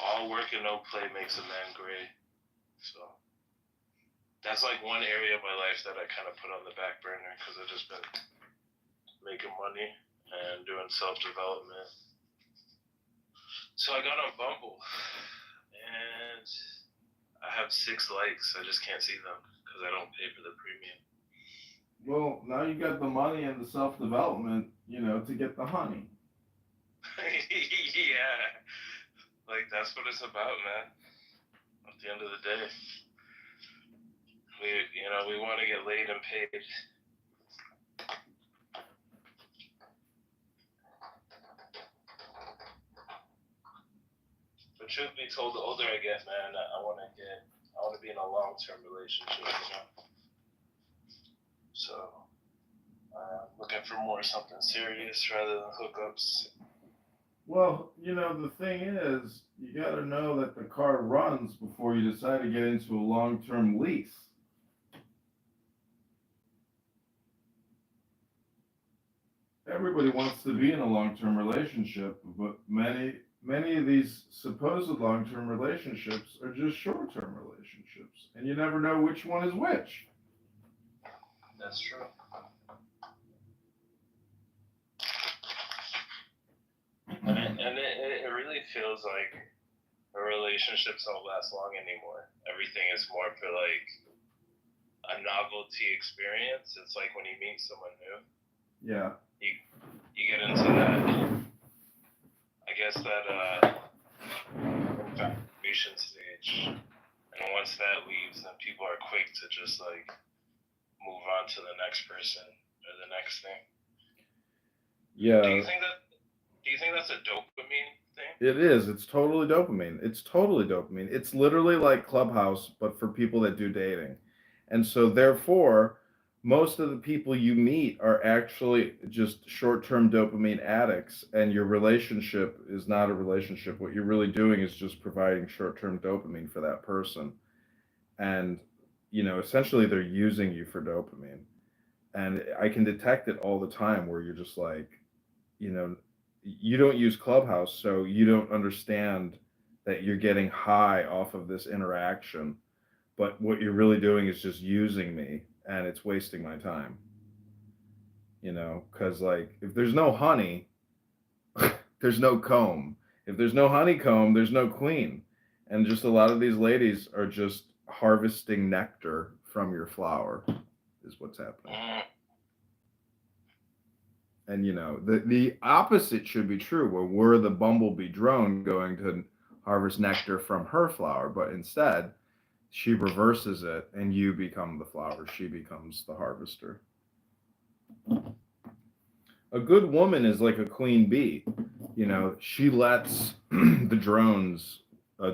All work and no play makes a man great. So that's like one area of my life that I kind of put on the back burner because I've just been making money and doing self-development. So I got on Bumble, and I have 6 likes. I just can't see them because I don't pay for the premium. Well, now you got the money and the self-development, to get the honey. Yeah, like that's what it's about, man. At the end of the day, we want to get laid and paid. But truth be told, the older I get, man, I want to be in a long-term relationship, So I'm looking for more something serious rather than hookups. Well, the thing is, you got to know that the car runs before you decide to get into a long-term lease. Everybody wants to be in a long-term relationship, but many of these supposed long-term relationships are just short-term relationships, and you never know which one is which. That's true. And it really feels like our relationships don't last long anymore. Everything is more for like a novelty experience. It's like when you meet someone new. Yeah. You get into that, I guess that infatuation stage, and once that leaves, then people are quick to just like move on to the next person or the next thing. Yeah. Do you think that's a dopamine thing? It is. It's totally dopamine. It's literally like Clubhouse, but for people that do dating. And so therefore, most of the people you meet are actually just short-term dopamine addicts, and your relationship is not a relationship. What you're really doing is just providing short-term dopamine for that person. And, essentially they're using you for dopamine. And I can detect it all the time where you're just like, you don't use Clubhouse, so you don't understand that you're getting high off of this interaction. But what you're really doing is just using me, and it's wasting my time. Because like if there's no honey, there's no comb. If there's no honeycomb, there's no queen. And just a lot of these ladies are just harvesting nectar from your flower, is what's happening. And the opposite should be true, where we're the bumblebee drone going to harvest nectar from her flower, but instead she reverses it and you become the flower. She becomes the harvester. A good woman is like a queen bee. She lets the drones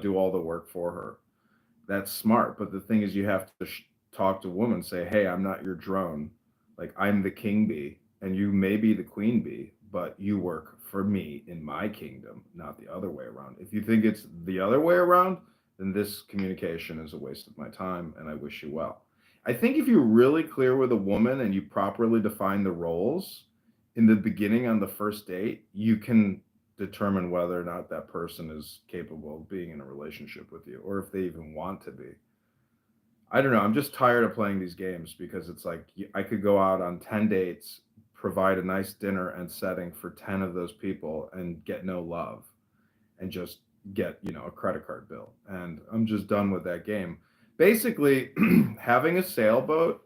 do all the work for her. That's smart. But the thing is, you have to talk to women, say, hey, I'm not your drone. Like, I'm the king bee, and you may be the queen bee, but you work for me in my kingdom, not the other way around. If you think it's the other way around, then this communication is a waste of my time, and I wish you well. I think if you're really clear with a woman and you properly define the roles in the beginning on the first date, you can determine whether or not that person is capable of being in a relationship with you, or if they even want to be. I don't know. I'm just tired of playing these games because it's like I could go out on 10 dates, provide a nice dinner and setting for 10 of those people and get no love and just get, a credit card bill. And I'm just done with that game. Basically, having a sailboat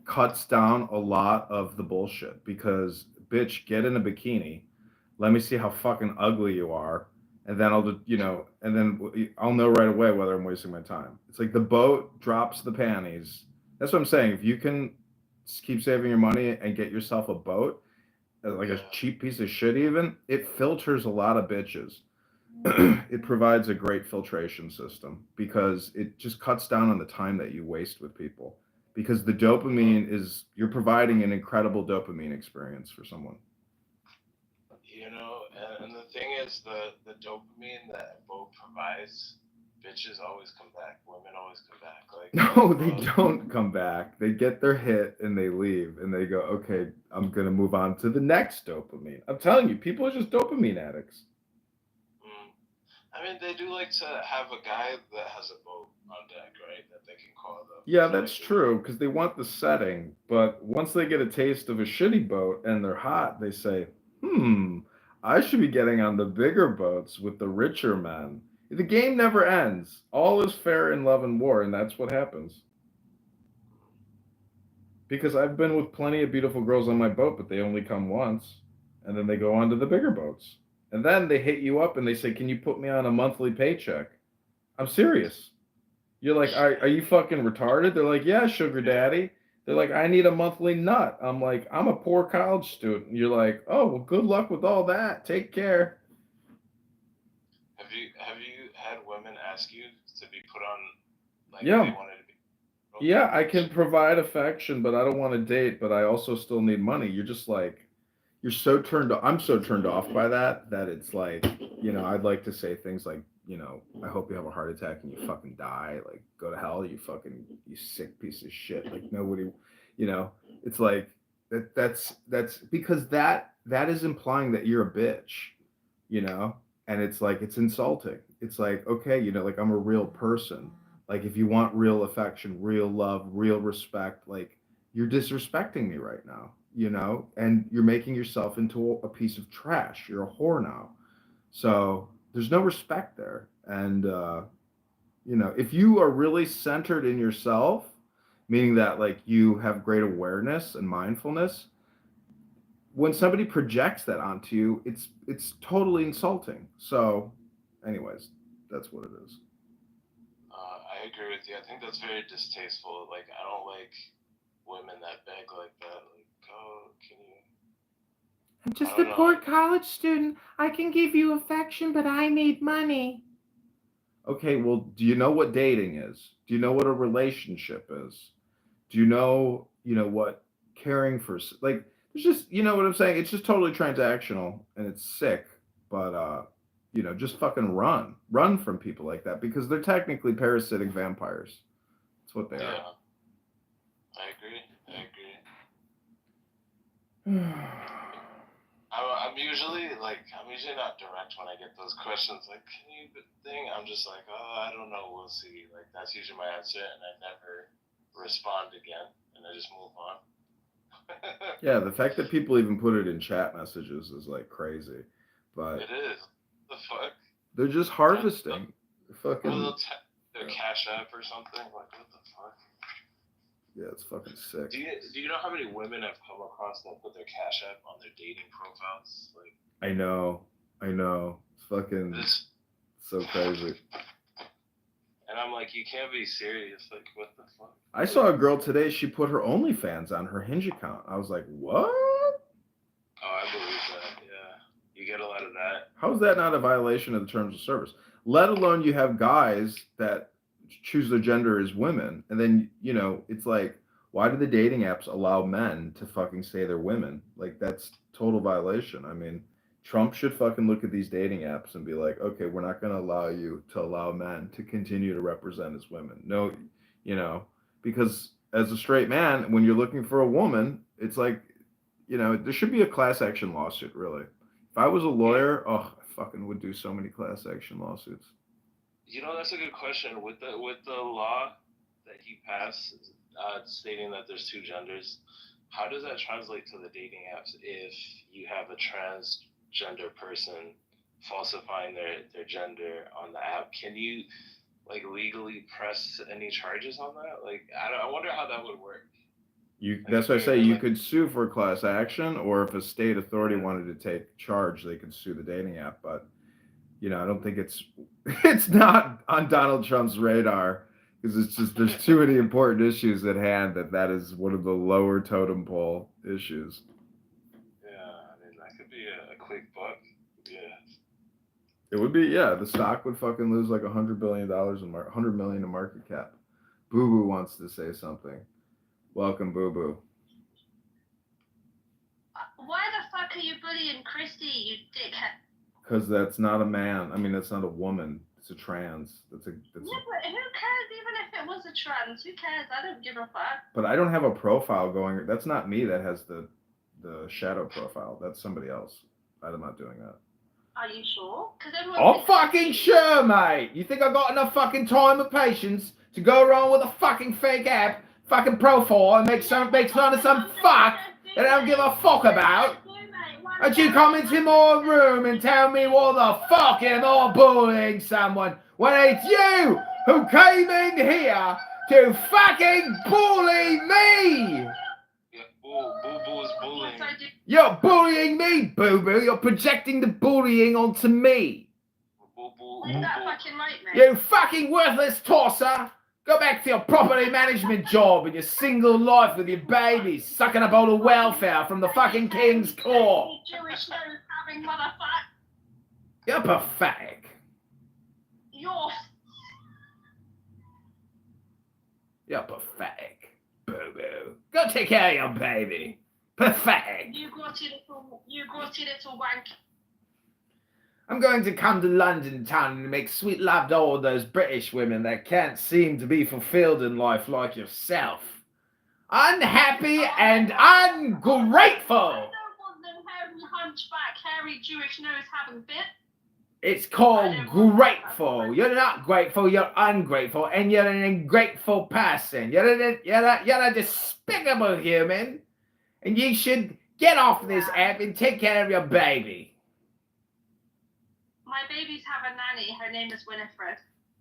cuts down a lot of the bullshit because, bitch, get in a bikini. Let me see how fucking ugly you are. And then I'll just, and then I'll know right away whether I'm wasting my time. It's like the boat drops the panties. That's what I'm saying. If you can keep saving your money and get yourself a boat, like a cheap piece of shit, even, it filters a lot of bitches. It provides a great filtration system because it just cuts down on the time that you waste with people. Because the dopamine you're providing an incredible dopamine experience for someone. And the thing is, the dopamine that a boat provides, bitches always come back. Women always come back. Like no, they don't come back. They get their hit and they leave and they go, okay, I'm gonna move on to the next dopamine. I'm telling you, people are just dopamine addicts. I mean, they do like to have a guy that has a boat on deck, right? That they can call them. Yeah, that's true because they want the setting. But once they get a taste of a shitty boat and they're hot, they say, I should be getting on the bigger boats with the richer men. The game never ends. All is fair in love and war, and that's what happens. Because I've been with plenty of beautiful girls on my boat, but they only come once, and then they go on to the bigger boats. And then they hit you up and they say, can you put me on a monthly paycheck? I'm serious. You're like, are you fucking retarded? They're like, yeah, sugar daddy. They're like, I need a monthly nut. I'm like, I'm a poor college student. You're like, oh, well, good luck with all that. Take care. Have you had women ask you to be put on, like, yeah. they wanted to be? Okay. Yeah, I can provide affection, but I don't want to date, but I also still need money. You're just like, I'm so turned off by that it's like, I'd like to say things like, I hope you have a heart attack and you fucking die. Like, go to hell, you sick piece of shit. Like, nobody, it's like, that's because that is implying that you're a bitch, and it's like, it's insulting. It's like, okay, like, I'm a real person. Like, if you want real affection, real love, real respect, like, you're disrespecting me right now. And you're making yourself into a piece of trash. You're a whore now. So there's no respect there. And, if you are really centered in yourself, meaning that like you have great awareness and mindfulness, when somebody projects that onto you, it's totally insulting. So anyways, that's what it is. I agree with you. I think that's very distasteful. Like, I don't like women that beg like that. Like, oh, can you? I'm just a poor college student. I can give you affection, but I need money. Okay, well, do you know what dating is? Do you know what a relationship is? Do you know, what caring for, like, it's just, you know what I'm saying? It's just totally transactional and it's sick, but, just fucking run from people like that because they're technically parasitic vampires. That's what they are. I agree. I'm usually not direct when I get those questions. Like, can you thing? I'm just like, oh, I don't know. We'll see. Like, that's usually my answer, and I never respond again, and I just move on. Yeah, the fact that people even put it in chat messages is like crazy, but it is. The fuck? They're just harvesting. Fucking. Their Cash App or something. Like, what the fuck? Yeah, it's fucking sick. Do you know how many women I've come across that put their Cash App on their dating profiles? Like, I know. It's fucking so crazy. And I'm like, you can't be serious. Like, what the fuck? I saw a girl today. She put her OnlyFans on her Hinge account. I was like, what? Oh, I believe that. Yeah, you get a lot of that. How is that not a violation of the terms of service? Let alone you have guys that choose their gender as women, and then it's like, why do the dating apps allow men to fucking say they're women? Like, that's total violation. I mean, Trump should fucking look at these dating apps and be like, okay, we're not going to allow men to continue to represent as women. No, because as a straight man, when you're looking for a woman, it's like, there should be a class action lawsuit, really. If I was a lawyer, fucking would do so many class action lawsuits. You know, that's a good question. With the law that he passed, stating that there's two genders, how does that translate to the dating apps if you have a transgender person falsifying their gender on the app? Can you like legally press any charges on that? Like, I wonder how that would work. That's why I say you could sue for class action, or if a state authority wanted to take charge, they could sue the dating app. But I don't think it's not on Donald Trump's radar, because it's just there's too many important issues at hand that is one of the lower totem pole issues. Yeah, I mean that could be a quick buck. Yeah. It would be, yeah. The stock would fucking lose like $100 billion $100 million in market cap. Boo Boo wants to say something. Welcome, Boo Boo. Why the fuck are you bullying Christy, you dickhead? Because that's not a man. I mean, that's not a woman. It's a trans. Yeah, but who cares? Even if it was a trans, who cares? I don't give a fuck. But I don't have a profile going. That's not me that has the shadow profile. That's somebody else. I'm not doing that. Are you sure? I'm fucking sure, mate. You think I got enough fucking time and patience to go around with a fucking fake app, fucking profile, and make fun of some fuck that I don't give a fuck about? And you come into my room and tell me what the fuck am I bullying someone when it's you who came in here to fucking bully me? Boo Boo is bullying. You're bullying me, Boo Boo. You're projecting the bullying onto me. Is that fucking right, mate? You fucking worthless tosser. Go back to your property management job and your single life with your babies, sucking up all the welfare from the fucking King's Court. Jewish nose having motherfucker. You're pathetic. You're pathetic, Boo Boo. Go take care of your baby. Pathetic. You grotty little wank. I'm going to come to London town and make sweet love to all those British women that can't seem to be fulfilled in life like yourself. Unhappy and ungrateful. I don't want them hairy hunchback, hairy Jewish nose having bit. It's called grateful. You're not grateful, you're ungrateful, and you're an ungrateful person. You're a despicable human, and you should get off this app and take care of your baby. My babies have a nanny. Her name is Winifred.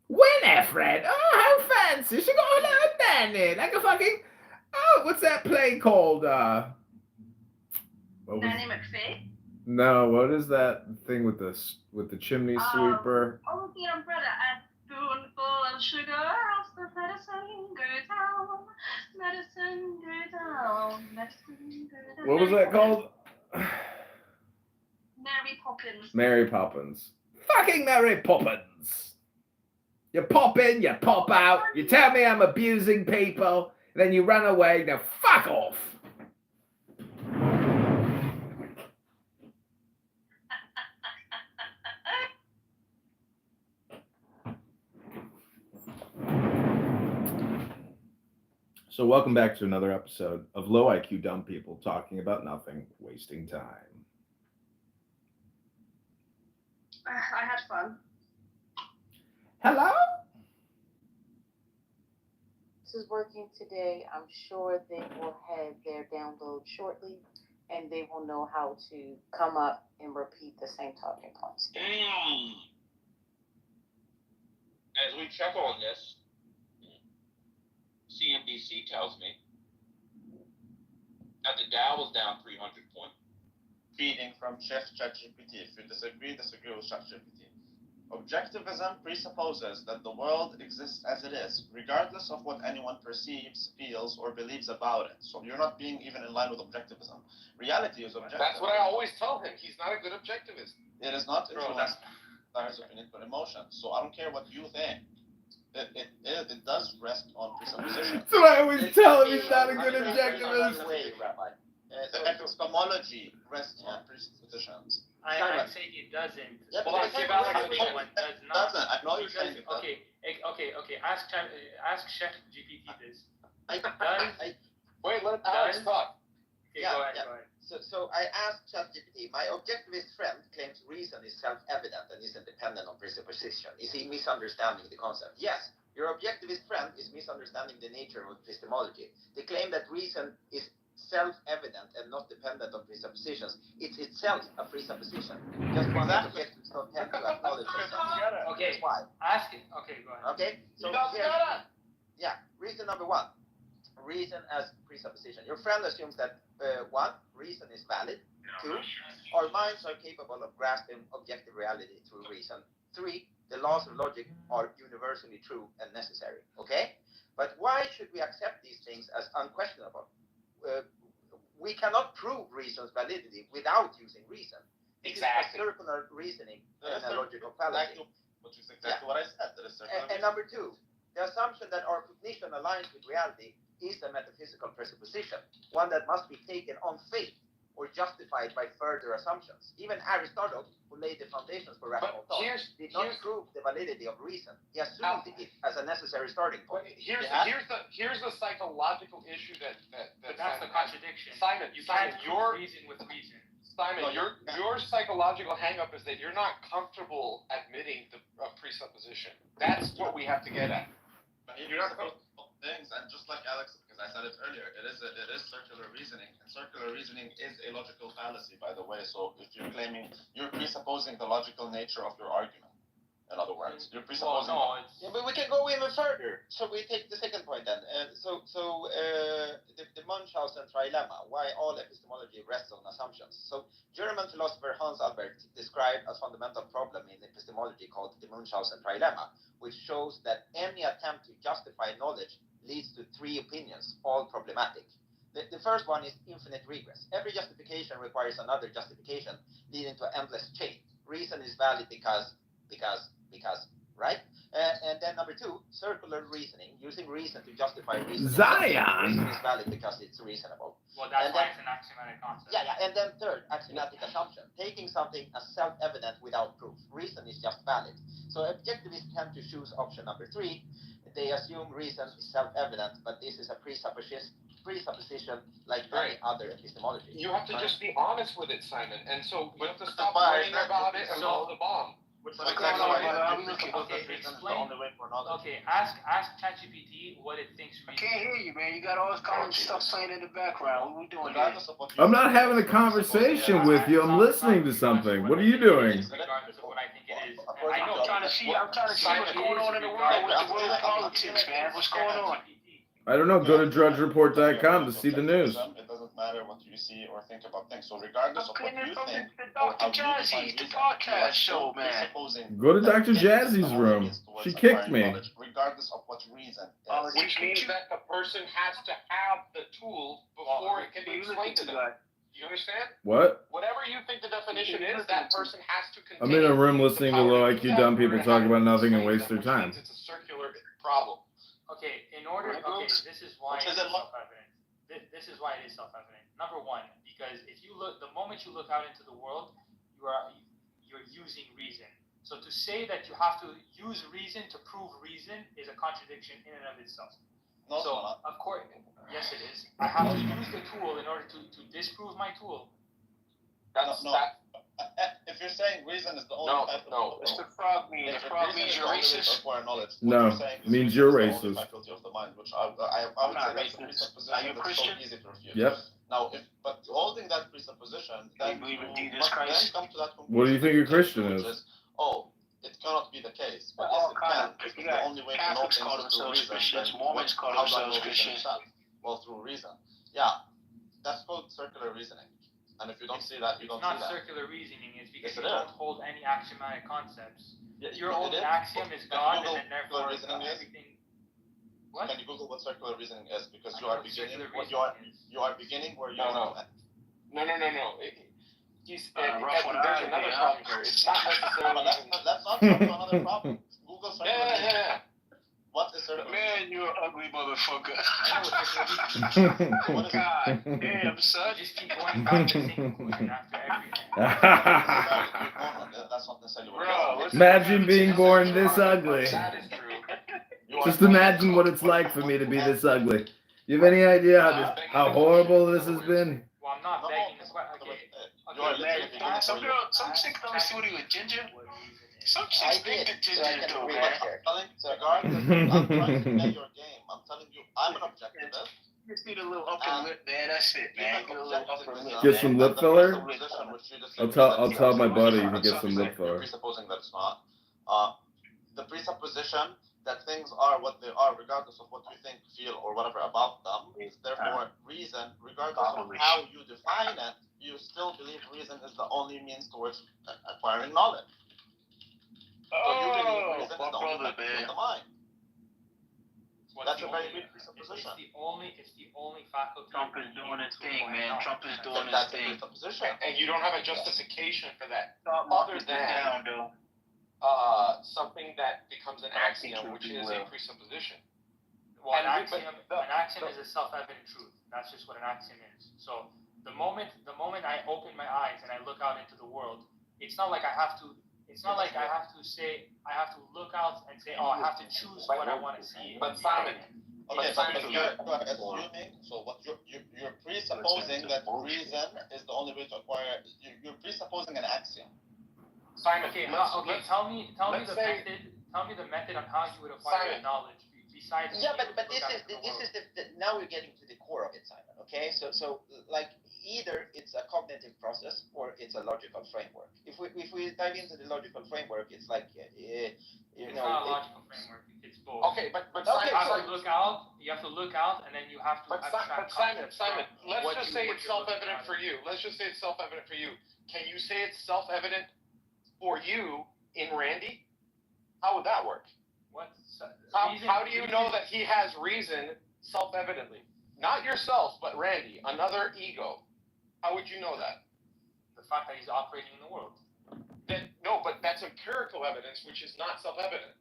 Winifred? Oh, how fancy. She got a nanny. Like a fucking... Oh, what's that play called? Nanny McPhee? No, what is that thing with the chimney sweeper? Oh, the umbrella. A spoonful of sugar helps the medicine go down. Medicine go down. Medicine go down. What was that called? Mary Poppins. Mary Poppins. Fucking Mary Poppins. You pop in, you pop out, you tell me I'm abusing people, and then you run away. Now fuck off. So welcome back to another episode of Low IQ Dumb People talking about nothing, wasting time. I had fun. Hello? This is working today. I'm sure they will have their download shortly, and they will know how to come up and repeat the same talking points. As we check on this, CNBC tells me that the Dow is down 300 points. Feeding from Chef ChatGPT. If you disagree with ChatGPT. Objectivism presupposes that the world exists as it is, regardless of what anyone perceives, feels, or believes about it. So you're not being even in line with objectivism. Reality is objective. That's what I always tell him. He's not a good objectivist. It is not influenced by desires of input emotions. So I don't care what you think. It does rest on presupposition. So I always tell him he's not a good objectivist. Epistemology rests on presuppositions. I'd say it doesn't. Yeah, Well, but give it out a doesn't. good one. Does not. Doesn't. I know you're saying it doesn't. Okay. Ask Chef GPT this. Wait, let Alex talk. Okay, Yeah, go ahead. yeah. Go ahead. So I asked ChatGPT, my objectivist friend claims reason is self-evident and isn't dependent on presupposition. Is he misunderstanding the concept? Yes, your objectivist friend is misunderstanding the nature of epistemology. They claim that reason is self-evident and not dependent on presuppositions. It's itself a presupposition. Just one that objectives don't tend to acknowledge themselves. Okay, Here's why. ask it. Okay, go ahead. Okay, so reason number one. Reason as presupposition. Your friend assumes that one, reason is valid. Two, our minds are capable of grasping objective reality through reason. Three, the laws of logic are universally true and necessary. Okay? But why should we accept these things as unquestionable? We cannot prove reason's validity without using reason. Exactly. It's a circular reasoning and a logical fallacy. Which is exactly what I said. That is circular And number two, the assumption that our cognition aligns with reality is a metaphysical presupposition, one that must be taken on faith or justified by further assumptions. Even Aristotle, who laid the foundations for rational thought, did not prove the validity of reason. He assumed it as a necessary starting point. Here's the psychological issue that That's the contradiction. Simon, You can't your reason with reason. Simon, your psychological hang-up is that you're not comfortable admitting a presupposition. That's what we have to get at. You're not comfortable things, and just like Alex, because I said it earlier, it is circular reasoning, and circular reasoning is a logical fallacy, by the way. So if you're claiming, you're presupposing the logical nature of your argument. In other words, you're presupposing. Yeah, but we can go even further. So we take the second point then. The Munchausen trilemma, why all epistemology rests on assumptions. So German philosopher Hans Albert described a fundamental problem in epistemology called the Munchausen trilemma, which shows that any attempt to justify knowledge leads to three opinions, all problematic. The first one is infinite regress. Every justification requires another justification, leading to an endless chain. Reason is valid because, right? And then number two, circular reasoning, using reason to justify reason. Zion! Reason is valid because it's reasonable. Well, that's why it's an axiomatic concept. Yeah, and then third, axiomatic assumption, taking something as self-evident without proof. Reason is just valid. So objectivists tend to choose option number three. They assume reason is self-evident, but this is a presupposition like any other epistemology. You have to just be honest with it, Simon, and so you have to stop worrying about it and roll the bomb. Ask ChatGPT what it thinks. I can't hear you, man. You got all this kind of stuff playing in the background. What are we doing here? I'm not having a conversation with you. I'm listening to something. What are you doing? Regardless of what I think it is. I know. I'm trying to see what's going on in the world with the world politics, man. What's going on? I don't know. Go to drudgereport.com to see the news. It doesn't matter what you see or think about things. So regardless of what you think, Dr. Jazzy, the podcast show, man. Go to Dr. Jazzy's room. She kicked me. Regardless of what reason. Which means that the person has to have the tool before it can be explained to them. You understand? What? Whatever you think the definition is, that person has to contain. I'm in a room listening to low IQ dumb people talk about nothing and waste their time. It's a circular problem. Okay, this is why it is self-evident. This is why it is self-evident. Number one, because if you look, the moment you look out into the world, you're using reason. So to say that you have to use reason to prove reason is a contradiction in and of itself. No, so of course, yes it is. I have to use the tool in order to disprove my tool. If you're saying reason is the only type of It's the frog mean. The frog means you're racist. No, means you're racist. Faculty of the mind, which I would say that's a presupposition Are you that's Christian? so easy to refute. Yep. Now, but holding that presupposition, then you believe in you Jesus must Christ? then come to that conclusion. What do you think a Christian which is? Oh, it cannot be the case. But yes, it can. Because the only way to know Catholics things call is through themselves reason. Christians. Then Mormons call how do I themselves know reason Christians. itself? Well, through reason. Yeah, that's called circular reasoning. And if you don't see that, you don't see that. It's not circular reasoning. It's because Yes, you it don't is. hold any axiomatic concepts. Yeah, Your it old is. axiom is Can you gone, Google and then therefore what reasoning is? everything. What? Can you Google what circular reasoning is? Because I you know are what beginning. circular What you are beginning where you No. want to end. No. There's rough one another out there, problem here. It's not necessarily. That's not another problem. Google circular reasoning. Yeah. What is circular Man, you're an ugly motherfucker. What is God damn, son. Just keep going back to the same conclusion after everything. That's not necessarily what Bro, it is. Imagine being born this ugly. That is true. Just imagine what it's like for me to be this ugly. You have any idea how horrible this has been? Well, I'm not begging the man. Some chick done a shooting with Ginger. Some I chicks think did, the so I Ginger can though, agree man. with you. Regardless, I'm trying to play your game. I'm telling you, I'm an objectivist. You see the little upper lip, man. That's it, man. Get a little upper lip. Get some lip filler. I'll tell my buddy to get some lip You're filler. presupposing that it's not. The presupposition that things are what they are, regardless of what you think, feel, or whatever about them, is therefore reason, regardless of how you define it, you still believe reason is the only means towards acquiring knowledge. So you believe reason is the only faculty of the mind. That's a very weak presupposition. It's the only faculty. Trump is doing his thing, man. Trump is doing his That's thing. a presupposition. And you don't have a justification for that. Other than something that becomes an axiom, which is a presupposition. Well, an axiom is a self-evident truth. That's just what an axiom is. So the moment I open my eyes and I look out into the world, it's not like I have to. It's not like I have to look out and say, oh, I have to choose what I want to see. But Simon, Okay, but you're assuming, so what you're presupposing that reason is the only way to acquire. You're presupposing an axiom. Simon, Okay, tell me the method on how you would acquire knowledge besides. Yeah, but this is the now we're getting to the core of it, Simon. Okay, so like either it's a cognitive process or it's a logical framework. If we dive into the logical framework, it's like it's not a logical framework. It's both. Okay, but you have to look out. You have to look out, and then you have to. But Simon, let's just say it's self-evident for you. Let's just say it's self-evident for you. Can you say it's self-evident for you in Randy? How would that work? How do you know that he has reason self-evidently? Not yourself, but Randy, another ego. How would you know that? The fact that he's operating in the world. No, but that's empirical evidence, which is not self-evident.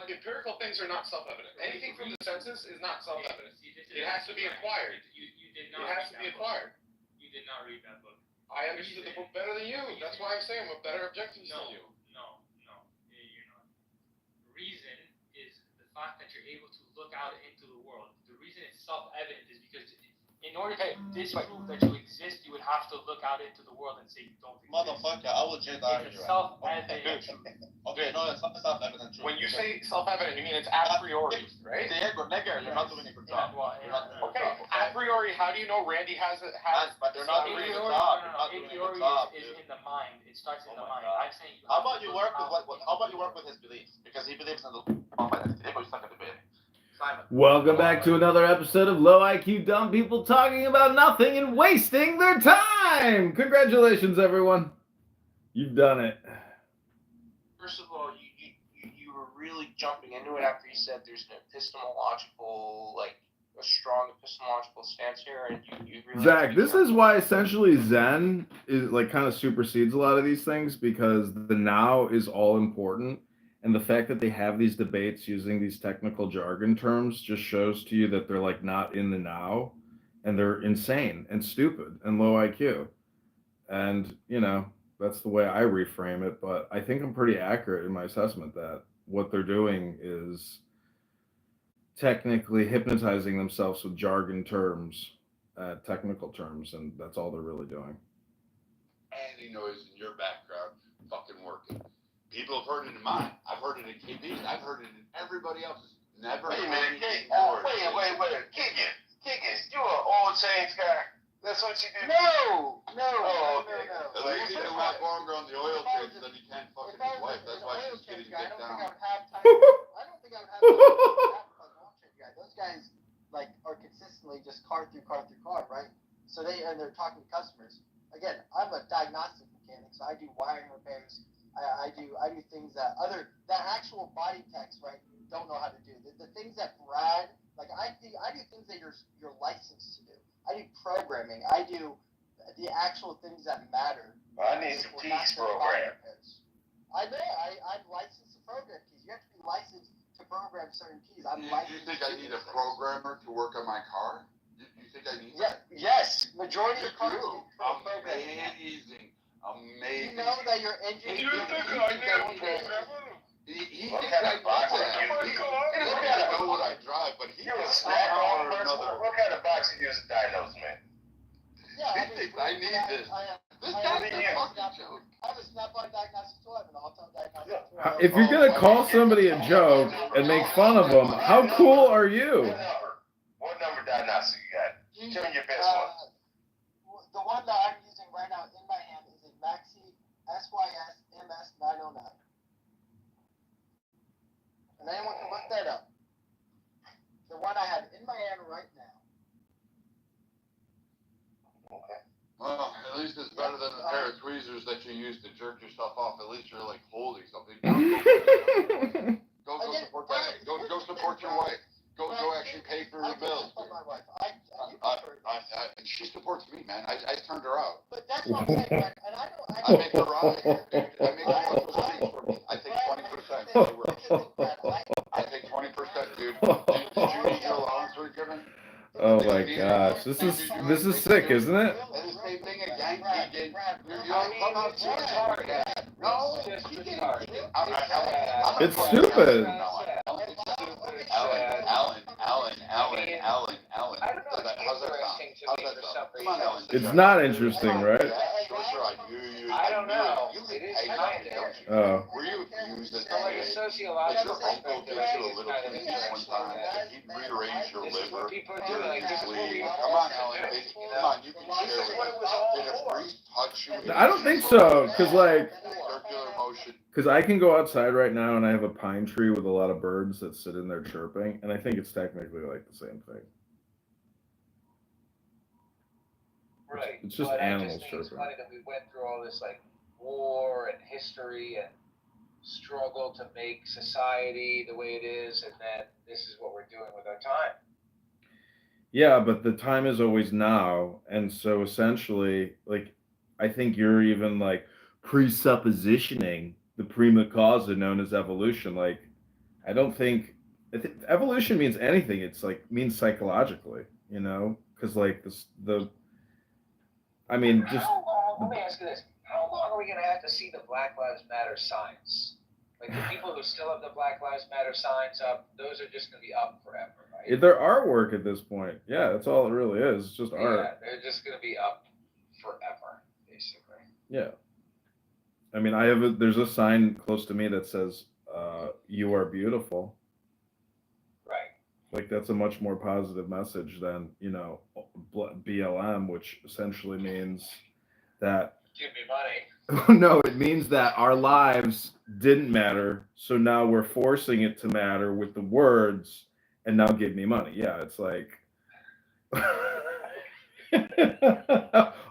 Empirical things are not self-evident. Anything from the senses is not self-evident. It has to be acquired. You did not. It has to be acquired. You did not read that book. I understood the book better than you. That's why I'm saying I'm a better objectivist than you. No, you're not. Reason is the fact that you're able to look out into the world. The reason it's self-evident is because in order to disprove that you exist, you would have to look out into the world and say you don't exist. Motherfucker, I will Jedi you. It's a self-evident truth. Okay, no, it's not self-evident truth. When you say self-evident, you mean it's a priori, right? Diego, nigga, you're not doing a good job. Okay, a priori, how do you know Randy has? But they're not doing a good job. A priori is in the mind. It starts in the mind. I'm saying. How about you work with his beliefs? Because he believes in the Diego, you suck at the bit. Simon. Welcome back to another episode of Low IQ Dumb People talking about nothing and wasting their time. Congratulations, everyone. You've done it. First of all, you were really jumping into it after you said there's an epistemological, like a strong epistemological stance here, and you really. Zach, this is why essentially Zen is like kind of supersedes a lot of these things, because the now is all important. And the fact that they have these debates using these technical jargon terms just shows to you that they're like not in the now, and they're insane and stupid and low IQ. And, you know, that's the way I reframe it. But I think I'm pretty accurate in my assessment that what they're doing is technically hypnotizing themselves with jargon terms, technical terms, and that's all they're really doing. Any noise in your background fucking working. People have heard it in mine. I've heard it in KB's. I've heard it in everybody else's. Never. Wait a minute. Keegan, you're an old Saints guy. That's what you do. No. At least he can lap longer on the oil change than he can fucking his wife. That's why she's getting kicked down. I don't think I would have time to oil change guy. Those guys like are consistently just car through car, right? So they're talking to customers. Again, I'm a diagnostic mechanic, so I do wiring repairs. I do things that actual body techs, right, don't know how to do. The things that Brad, like I do things that you're licensed to do. I do programming. I do the actual things that matter. I need some keys program. I'm licensed to program keys. You have to be licensed to program certain keys. You think I need a programmer to work on my car? You think I need that? Yes. Majority of cars need programming. Amazing. You know that your engine. He thinks I need a programmer. He thinks I need that. He doesn't know what I drive, but he knows somehow or another. What kind of box you use to diagnose, man? Yeah, He thinks I need this. This I guy's have a a fucking Snap- joke. I have a Snap-on diagnostic tool. I have an all-time diagnostic tool. If you're gonna call somebody a joke and make fun of them, how cool are you? What number diagnostic you got? Tell me your best one. The one that I'm using right now in my hand is a Maxi SYS MS 909. And anyone can look that up. The one I have in my hand right now. Well, at least it's better than the pair of tweezers that you use to jerk yourself off. At least you're like holding something. Go support that. Go support your wife. Go actually pay for your bills. My wife. She supports me, man. I turned her out. But that's what I'm saying, man. And I don't. I make her ride. I make her ride for me. I take 20%. I take 20%, dude. Did you get your allowance for given? Oh my gosh, this is sick, isn't it? And the same thing again. You don't come out too hard. No, It's stupid. Alan. I don't know. It's interesting to me for some reason. It's not interesting, right? I don't know. It is kind of. Oh. Were you accused From like a sociological perspective, I think a it's little kind of thing interesting one time that that he'd rearrange your this is what liver? people are doing. Like, this is what we were Come on, forced to Alan. do. Come on, you can share This is with what us. it was all Did a for. priest touch you? I don't think so, Circular motion. because I can go outside right now and I have a pine tree with a lot of birds that sit in there chirping, and I think it's technically like the same thing. Right. It's just but animals I just think it's chirping. funny that we went through all this like war and history and struggle to make society the way it is, and then this is what we're doing with our time. Yeah, but the time is always now, and so essentially, like, I think you're even like presuppositioning the prima causa known as evolution. Like, I don't think evolution means anything. It's like means psychologically, you know, because like I mean, just How long? Let me ask you this: how long are we going to have to see the Black Lives Matter signs? Like the people who still have the Black Lives Matter signs up, those are just going to be up forever, right? they're artwork at this point. Yeah, that's all it really is. It's just art. Yeah, they're just going to be up forever, basically. Yeah. I mean, there's a sign close to me that says, "You are beautiful." Right. Like that's a much more positive message than BLM, which essentially means that Give me money. no, it means that our lives didn't matter, so now we're forcing it to matter with the words, and now give me money. Yeah, it's like,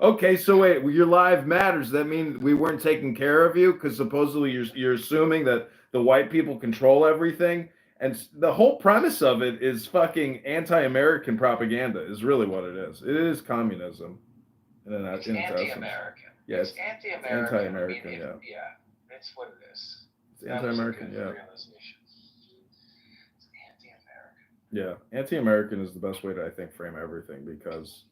okay, so wait, your life matters. That means we weren't taking care of you because supposedly you're assuming that the white people control everything, and the whole premise of it is fucking anti-American propaganda. Is really what it is. It is communism, It's anti-American. Yeah, it's anti-American. Anti-American, I mean, yeah. Yeah, that's what it is. It's anti-American, yeah. Realization. It's anti-American. Yeah, anti-American is the best way to, I think, frame everything because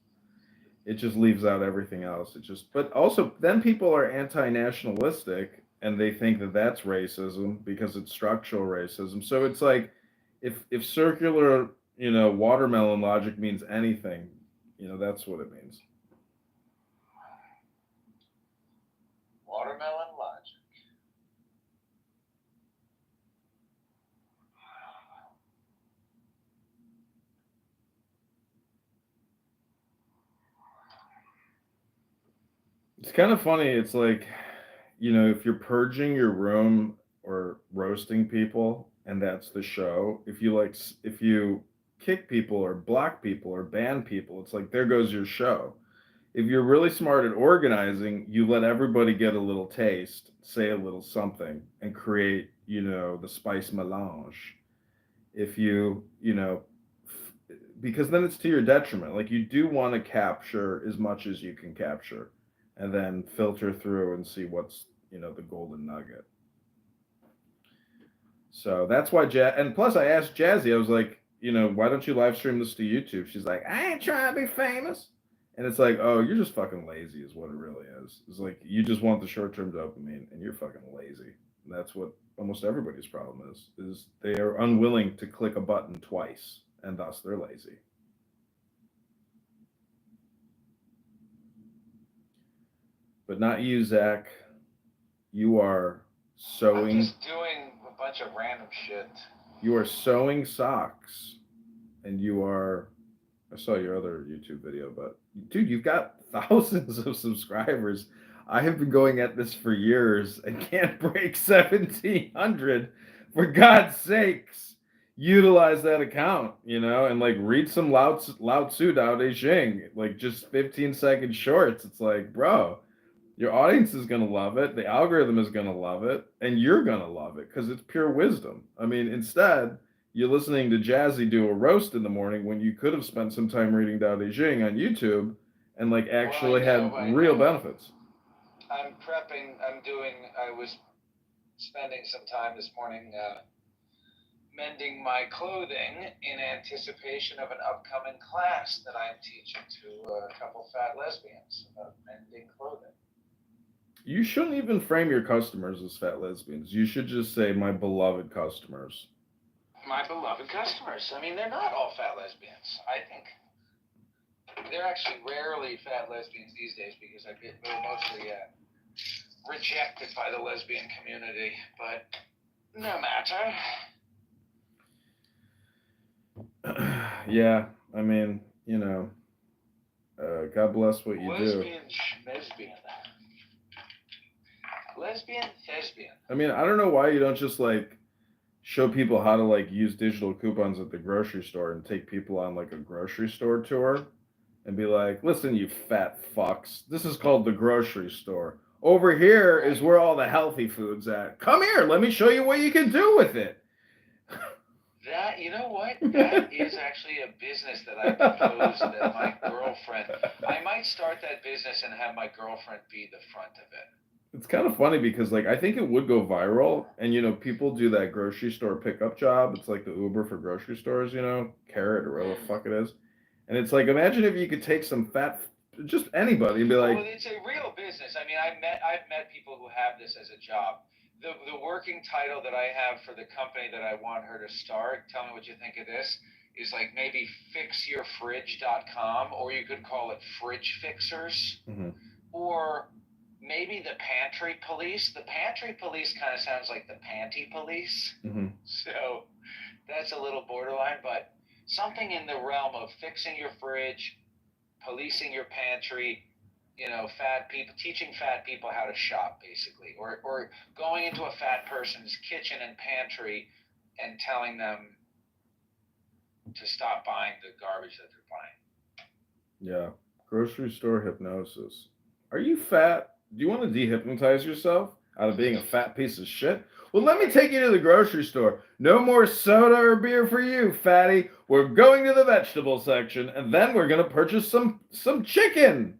it just leaves out everything else. But also, then people are anti-nationalistic and they think that that's racism because it's structural racism. So it's like, if circular, watermelon logic means anything, that's what it means. Watermelon logic. It's kind of funny. It's like, if you're purging your room or roasting people, and that's the show. If you kick people or block people or ban people, it's like there goes your show. If you're really smart at organizing, you let everybody get a little taste, say a little something, and create, the spice melange. If because then it's to your detriment. Like you do want to capture as much as you can capture, and then filter through and see what's, the golden nugget. So that's why and plus I asked Jazzy, I was like, why don't you live stream this to YouTube? She's like, I ain't trying to be famous. And it's like, oh, you're just fucking lazy is what it really is. It's like, you just want the short-term dopamine and you're fucking lazy. And that's what almost everybody's problem is they are unwilling to click a button twice and thus they're lazy. but not you, Zach. You are I'm sewing. just doing a bunch of random shit. You are sewing socks, and you are. I saw your other YouTube video, but dude, you've got thousands of subscribers. I have been going at this for years and can't break 1,700. For God's sakes, utilize that account, and like read some Lao Tzu Dao De Jing, like just 15-second shorts. It's like, bro, your audience is going to love it. The algorithm is going to love it. And you're going to love it because it's pure wisdom. I mean, instead, you're listening to Jazzy do a roast in the morning when you could have spent some time reading Dao De Jing on YouTube and like actually had real benefits. I'm prepping. I was spending some time this morning mending my clothing in anticipation of an upcoming class that I'm teaching to a couple fat lesbians about mending clothing. You shouldn't even frame your customers as fat lesbians. You should just say, my beloved customers. My beloved customers. I mean, they're not all fat lesbians. I think they're actually rarely fat lesbians these days because they're mostly rejected by the lesbian community. But no matter. Yeah, I mean, God bless what you do. Lesbian, lesbian. Lesbian, thespian. I mean, I don't know why you don't just like show people how to like use digital coupons at the grocery store and take people on like a grocery store tour and be like, listen, you fat fucks, this is called the grocery store. Over here is where all the healthy food's at. Come here, let me show you what you can do with it. That, you know what? That is actually a business that I proposed that my girlfriend, I might start that business and have my girlfriend be the front of it. It's kind of funny because like I think it would go viral, and people do that grocery store pickup job. It's like the Uber for grocery stores, Carrot or whatever the fuck it is. And it's like, imagine if you could take some fat, just anybody, and be like, well, it's a real business. I mean, I've met people who have this as a job. The working title that I have for the company that I want her to start, tell me what you think of this, is like maybe fixyourfridge.com, or you could call it Fridge Fixers, or maybe the Pantry Police. The Pantry Police kind of sounds like the Panty Police. So that's a little borderline, but something in the realm of fixing your fridge, policing your pantry, fat people, teaching fat people how to shop, basically, or going into a fat person's kitchen and pantry and telling them to stop buying the garbage that they're buying. Yeah, grocery store hypnosis. Are you fat? Do you want to dehypnotize yourself out of being a fat piece of shit? Well, let me take you to the grocery store. No more soda or beer for you, fatty. We're going to the vegetable section, and then we're going to purchase some chicken.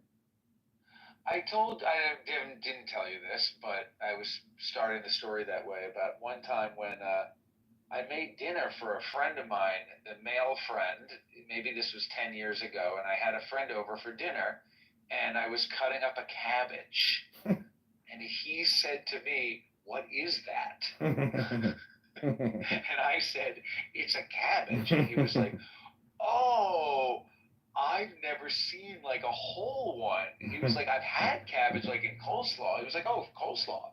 I didn't tell you this, but I was starting the story that way about one time when I made dinner for a friend of mine, a male friend. Maybe this was 10 years ago, and I had a friend over for dinner, and I was cutting up a cabbage. And he said to me, "What is that?" And I said, "It's a cabbage." And he was like, "Oh, I've never seen like a whole one." And he was like, "I've had cabbage like in coleslaw." He was like, "Oh, coleslaw."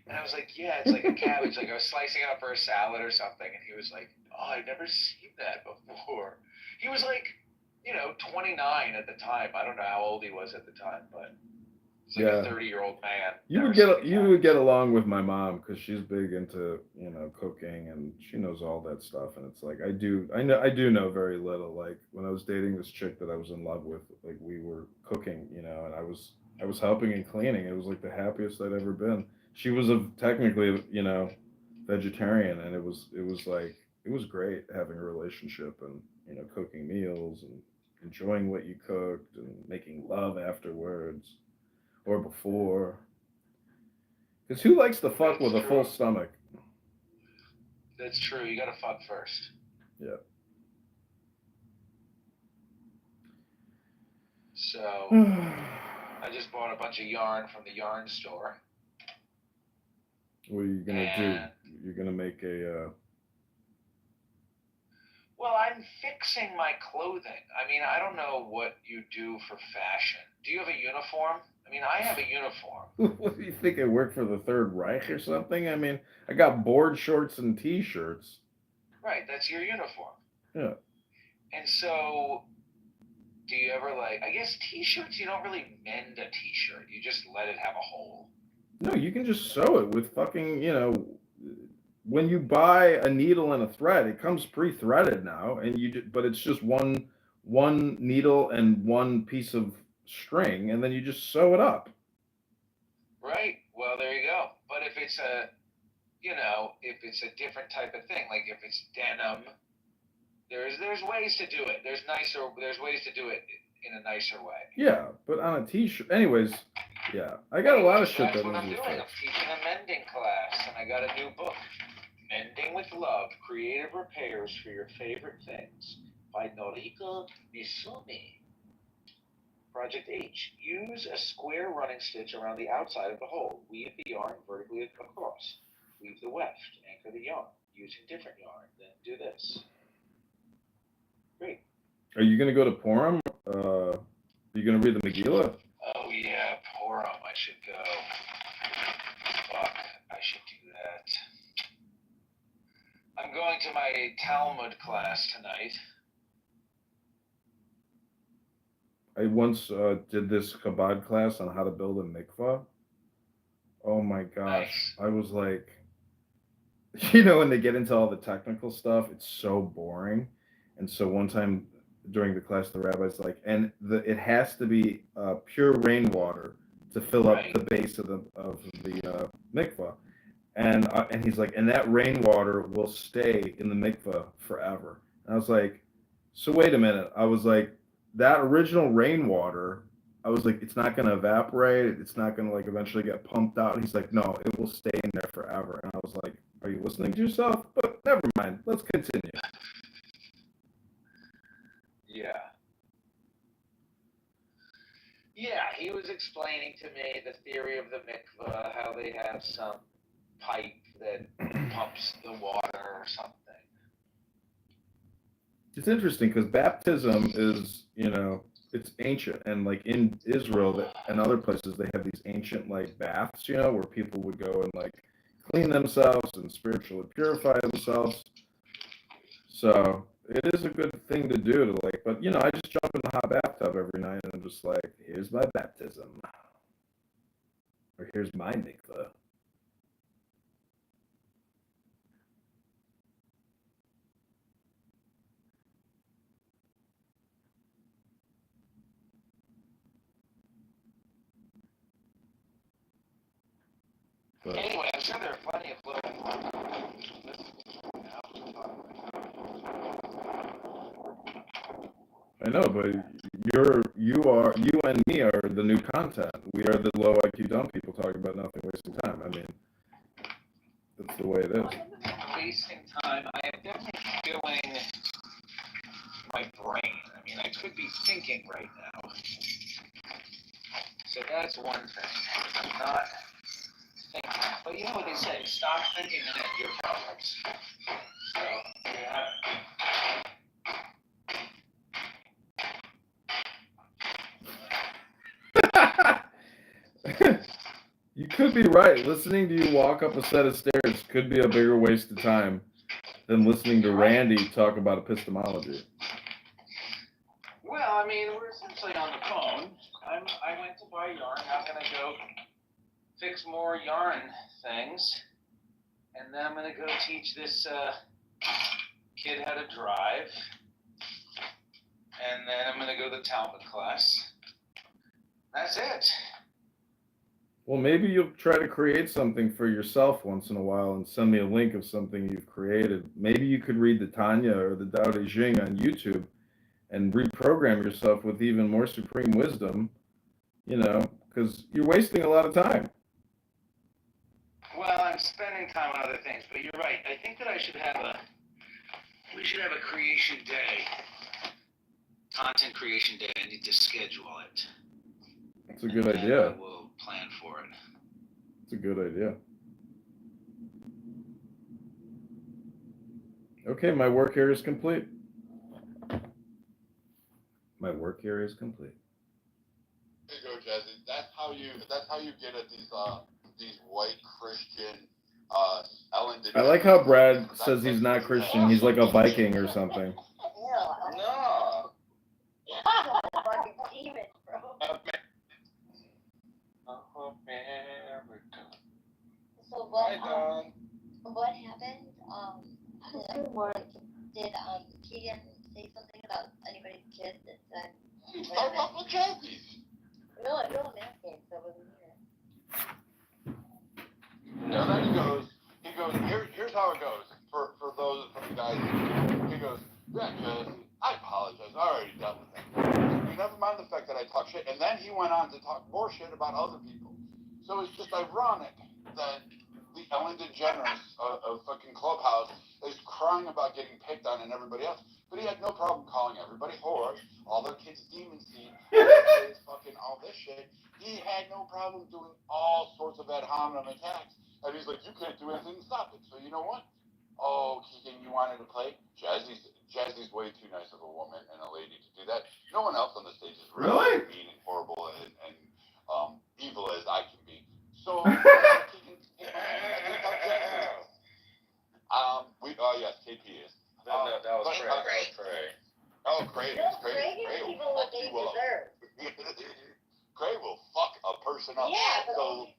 And I was like, "Yeah, it's like a cabbage." Like I was slicing it up for a salad or something. And he was like, "Oh, I've never seen that before." He was like, 29 at the time. I don't know how old he was at the time, but he's like a 30-year-old man. You would get along with my mom because she's big into cooking and she knows all that stuff. And it's like I do know very little. Like when I was dating this chick that I was in love with, like we were cooking, and I was helping and cleaning. It was like the happiest I'd ever been. She was technically vegetarian, and it was like it was great having a relationship and cooking meals and enjoying what you cooked and making love afterwards. Or before. Because who likes to fuck with a full stomach? That's true. You gotta fuck first. Yeah. So, I just bought a bunch of yarn from the yarn store. What are you gonna do? You're gonna make a... Well, I'm fixing my clothing. I mean, I don't know what you do for fashion. Do you have a uniform? I mean, I have a uniform. What do you think? I work for the Third Reich or something? I mean, I got board shorts and T-shirts. Right, that's your uniform. Yeah. And so, do you ever like? I guess T-shirts, you don't really mend a T-shirt. You just let it have a hole. No, you can just sew it with fucking, when you buy a needle and a thread, it comes pre-threaded now, and but it's just one needle and one piece of string, and then you just sew it up. Right. Well, there you go. But if it's if it's a different type of thing, like if it's denim, there's ways to do it. There's ways to do it in a nicer way. Yeah, but on a T-shirt, anyways. Yeah, I got a lot of shit That's that what I'm needs to doing. be I'm fixed. teaching a mending class, and I got a new book, Mending with Love: Creative Repairs for Your Favorite Things by Noriko Misumi. Project H. Use a square running stitch around the outside of the hole. Weave the yarn vertically across. Weave the weft. Anchor the yarn using different yarn. Then do this. Great. Are you gonna go to Purim? Are you gonna read the Megillah? Oh yeah, Purim. I should go. Fuck, I should do that. I'm going to my Talmud class tonight. I once did this Chabad class on how to build a mikvah. Oh my gosh. I was like, when they get into all the technical stuff, it's so boring. And so one time during the class, the rabbi's like, and it has to be pure rainwater to fill up the base of the mikvah. And he's like, and that rainwater will stay in the mikvah forever. And I was like, so wait a minute. I was like, that original rainwater, I was like, it's not going to evaporate. It's not going to like eventually get pumped out. And he's like, no, it will stay in there forever. And I was like, are you listening to yourself? But never mind. Let's continue. Yeah. Yeah, he was explaining to me the theory of the mikvah, how they have some pipe that pumps the water or something. It's interesting because baptism is, it's ancient. And like in Israel and other places, they have these ancient like baths, where people would go and like clean themselves and spiritually purify themselves. So it is a good thing to do to like, but I just jump in the hot bathtub every night and I'm just like, here's my baptism. Or here's my mikvah. But anyway, I'm sure there are plenty of little. I know, but you and me are the new content. We are the low IQ dumb people talking about nothing, wasting time. I mean, that's the way it is. Wasting time. I am definitely filling my brain. I mean, I could be thinking right now. So that's one thing. I'm not thinking. But you know what they say, stop thinking and end your problems. So, yeah. You could be right. Listening to you walk up a set of stairs could be a bigger waste of time than listening to Randy talk about epistemology. Well, I mean, we're essentially on the phone. I went to buy yarn. I'm going to go fix more yarn things. And then I'm going to go teach this kid how to drive. And then I'm going to go to the Talmud class. That's it. Well, maybe you'll try to create something for yourself once in a while and send me a link of something you've created. Maybe you could read the Tanya or the Tao Te Ching on YouTube and reprogram yourself with even more supreme wisdom, because you're wasting a lot of time. Well, I'm spending time on other things, but you're right. I think that we should have a creation day, content creation day. I need to schedule it. That's a good idea. We'll plan for it. It's a good idea. Okay, my work here is complete. My work here is complete. There you go, Jazzy. That's how how you get at these white Christian Ellen DeGeneres. I like how Brad says he's not Christian. He's like a Viking or something. No. Fucking demon, bro. So what happened? Did Keegan say something about anybody's kids that said? He's talking about the Jazzies. No, I'm asking, so I wasn't here. And then he goes, here's how it goes for those from the guys. He goes, yeah, Jazzy, I apologize. I already dealt with that. You never mind the fact that I talk shit. And then he went on to talk more shit about other people. So it's just ironic that the Ellen DeGeneres of fucking Clubhouse is crying about getting picked on and everybody else. But he had no problem calling everybody whores, all their kids demon seed, all their kids fucking all this shit. He had no problem doing all sorts of ad hominem attacks. And he's like, you can't do anything to stop it. So you know what? Oh, Keegan, you wanted to play? Jazzy's way too nice of a woman and a lady to do that. No one else on the stage is really mean and horrible and evil as I can be. So, Keegan, yes, KP is. No, that was Craig. Oh, Craig. Craig gives people what they deserve. Craig will fuck a person up. Yeah, but so,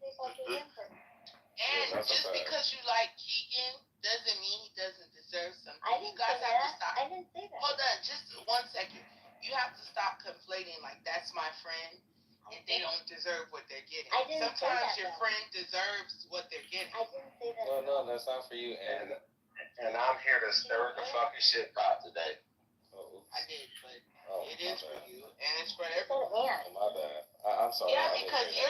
and just because you like Keegan doesn't mean he doesn't deserve something. I didn't say that. I didn't say that. Hold on, just 1 second. You have to stop conflating like that's my friend and they don't deserve what they're getting. I didn't Sometimes say that, your friend deserves what they're getting. I didn't say that. No, that's not for you. And I'm here to stir the fucking shit pot today. I did, but it is for you and it's for everyone. My bad. I'm sorry. Yeah, because you're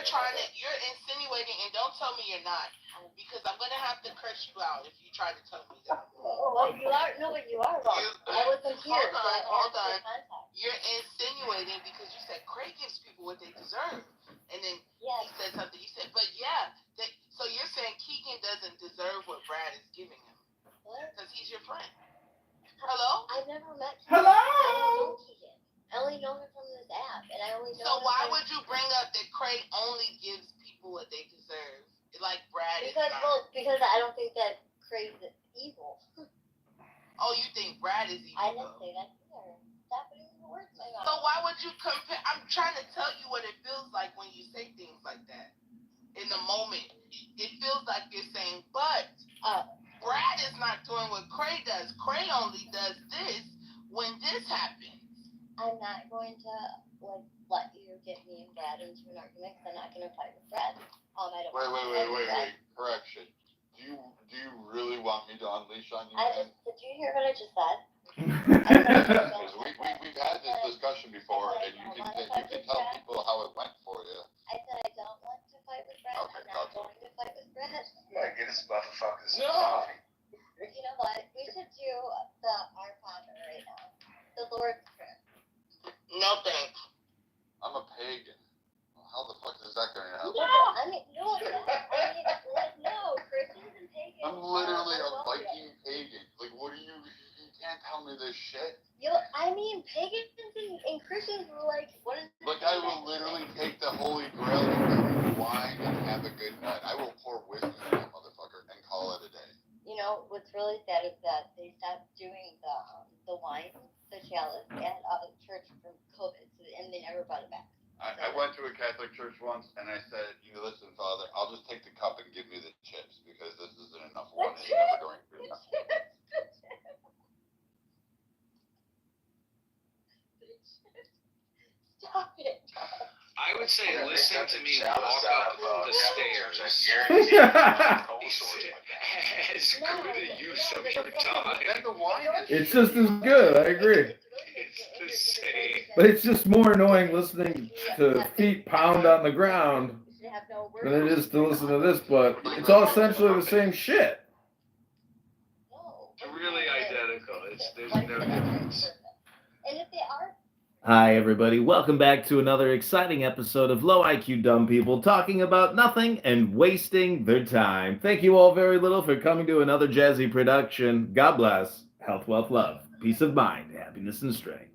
insinuating, and don't tell me you're not, because I'm gonna have to curse you out if you try to tell me that. Well, you are. No, but you are wrong. I wasn't here. Hold on. You're insinuating because you said Craig gives people what they deserve, and then he said something. You said, but so you're saying Keegan doesn't deserve what Brad is giving him because he's your friend. Hello? I've never met Keegan. Hello? I don't know Keegan. I only know him from this app, and I only know. So why would you bring up that Craig only gives people what they deserve, like Brad? Because I don't think that Craig's evil. Oh, you think Brad is evil? I didn't say that either. Stop putting the words in my mouth. So why would you compare? I'm trying to tell you what it feels like when you say things like that. In the moment, it feels like you're saying, but Brad is not doing what Craig does. Craig only does this when this happens. I'm not going to let you get me and Brad into an argument because I'm not going to fight with Brad. I don't. Wait. Correction. Do you really want me to unleash on you? Did you hear what I just said? Because we've had this discussion before, and you can tell people how it went for you. I said I don't want to fight with Brad. I'm not going to fight with Brad. Like, get this motherfucker some coffee. You know what? We should do the Our Father right now. The Lord's Prayer. No thanks. I'm a pagan. How the fuck is that going to help? No, no, Christians and pagans. I'm literally a Viking pagan. Like, what are you can't tell me this shit. Pagans and Christians were like, what is this? Like, I will literally take the Holy Grail and wine and have a good night. I will pour whiskey in that motherfucker and call it a day. You know, what's really sad is that they stopped doing the wine, the chalice, at church from COVID, and they never brought it back. I went to a Catholic church once, and I said, listen, Father, I'll just take the cup and give me the chips, because this isn't enough wine. It's never going through enough. Stop it. I would say listen to me walk up the stairs. As good a use of your time. It's just as good, I agree. It's the same. But it's just more annoying listening to feet pound on the ground than it is to listen to this, but it's all essentially the same shit. It's really identical. There's no difference. And if they are. Hi, everybody. Welcome back to another exciting episode of Low IQ Dumb People talking about nothing and wasting their time. Thank you all very little for coming to another jazzy production. God bless. Health, wealth, love, peace of mind, happiness, and strength.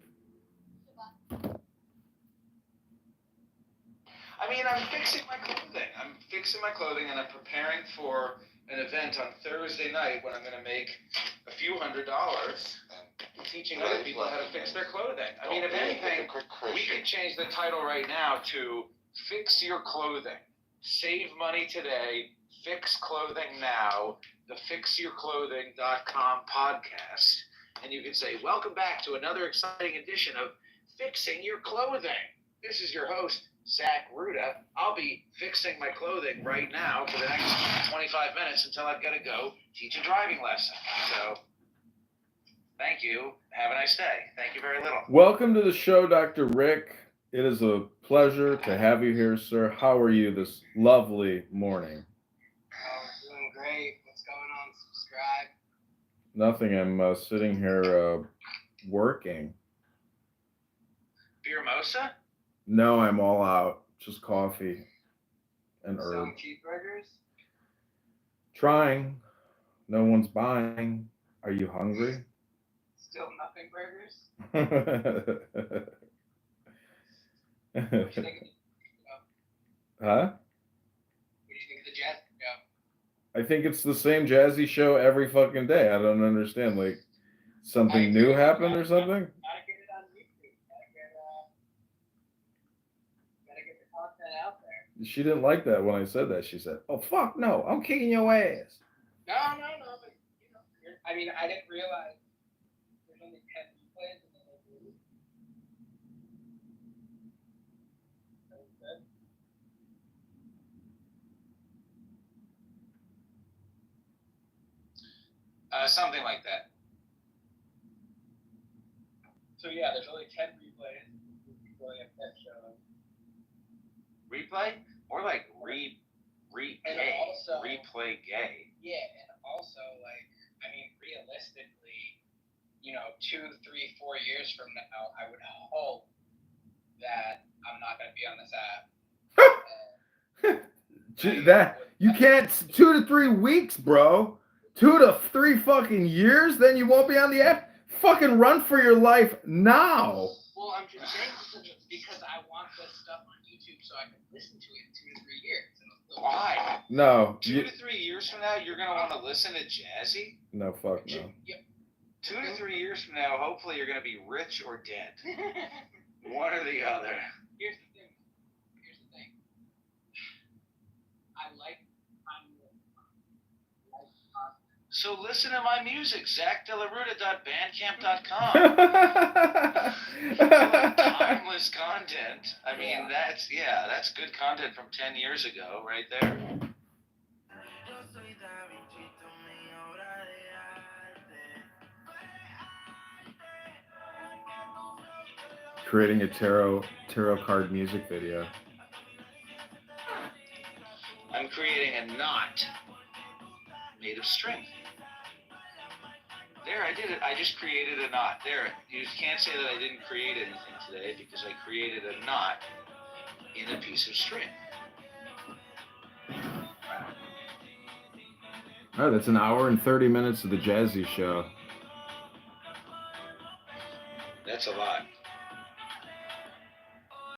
I I mean, I'm fixing my clothing. And I'm preparing for an event on Thursday night when I'm going to make a few $100s teaching other people how to fix their clothing. I mean, if anything, we could change the title right now to Fix Your Clothing. Save money today, fix clothing now, the fixyourclothing.com podcast. And you can say, welcome back to another exciting edition of Fixing Your Clothing. This is your host, Zach Ruda. I'll be fixing my clothing right now for the next 25 minutes until I've got to go teach a driving lesson. So, thank you. Have a nice day. Thank you very little. Welcome to the show, Dr. Rick. It is a pleasure to have you here, sir. How are you this lovely morning? Oh, doing great. What's going on? Subscribe. Nothing. I'm sitting here working. Beer Mosa? No, I'm all out. Just coffee and herbs. Selling cheeseburgers? Trying. No one's buying. Are you hungry? Still nothing burgers? Huh? What do you think of the jazz show? I think it's the same jazzy show every fucking day. I don't understand. Like, something new happened or something? Gotta get it on YouTube. Gotta get the content out there. She didn't like that when I said that. She said, "Oh fuck no, I'm kicking your ass." No, but I mean, I didn't realize there's only 10 replays in the whole movie. Something like that. So yeah, there's only 10 replays. Really have 10 shows. Replay? More like replay gay. Yeah, and also, like, I mean, realistically, 2, 3, 4 years from now, I would hope that I'm not going to be on this app. That you can't 2 to 3 weeks, bro. 2 to 3 fucking years, then you won't be on the app. Fucking run for your life now. Well, I'm just saying because I want this stuff on YouTube so I can listen to it in 2 to 3 years. Why? No. 2 to 3 years from now, you're gonna want to listen to Jazzy? No, fuck no. 2 to 3 years from now, hopefully you're gonna be rich or dead. One or the other. Here's the thing. I like So listen to my music, ZachDelaRuta.bandcamp.com. Timeless content. I mean, that's good content from 10 years ago, right there. Creating a tarot card music video. I'm creating a knot made of string. There, I did it. I just created a knot. There, you can't say that I didn't create anything today because I created a knot in a piece of string. All right, that's an hour and 30 minutes of the Jazzy Show. That's a lot.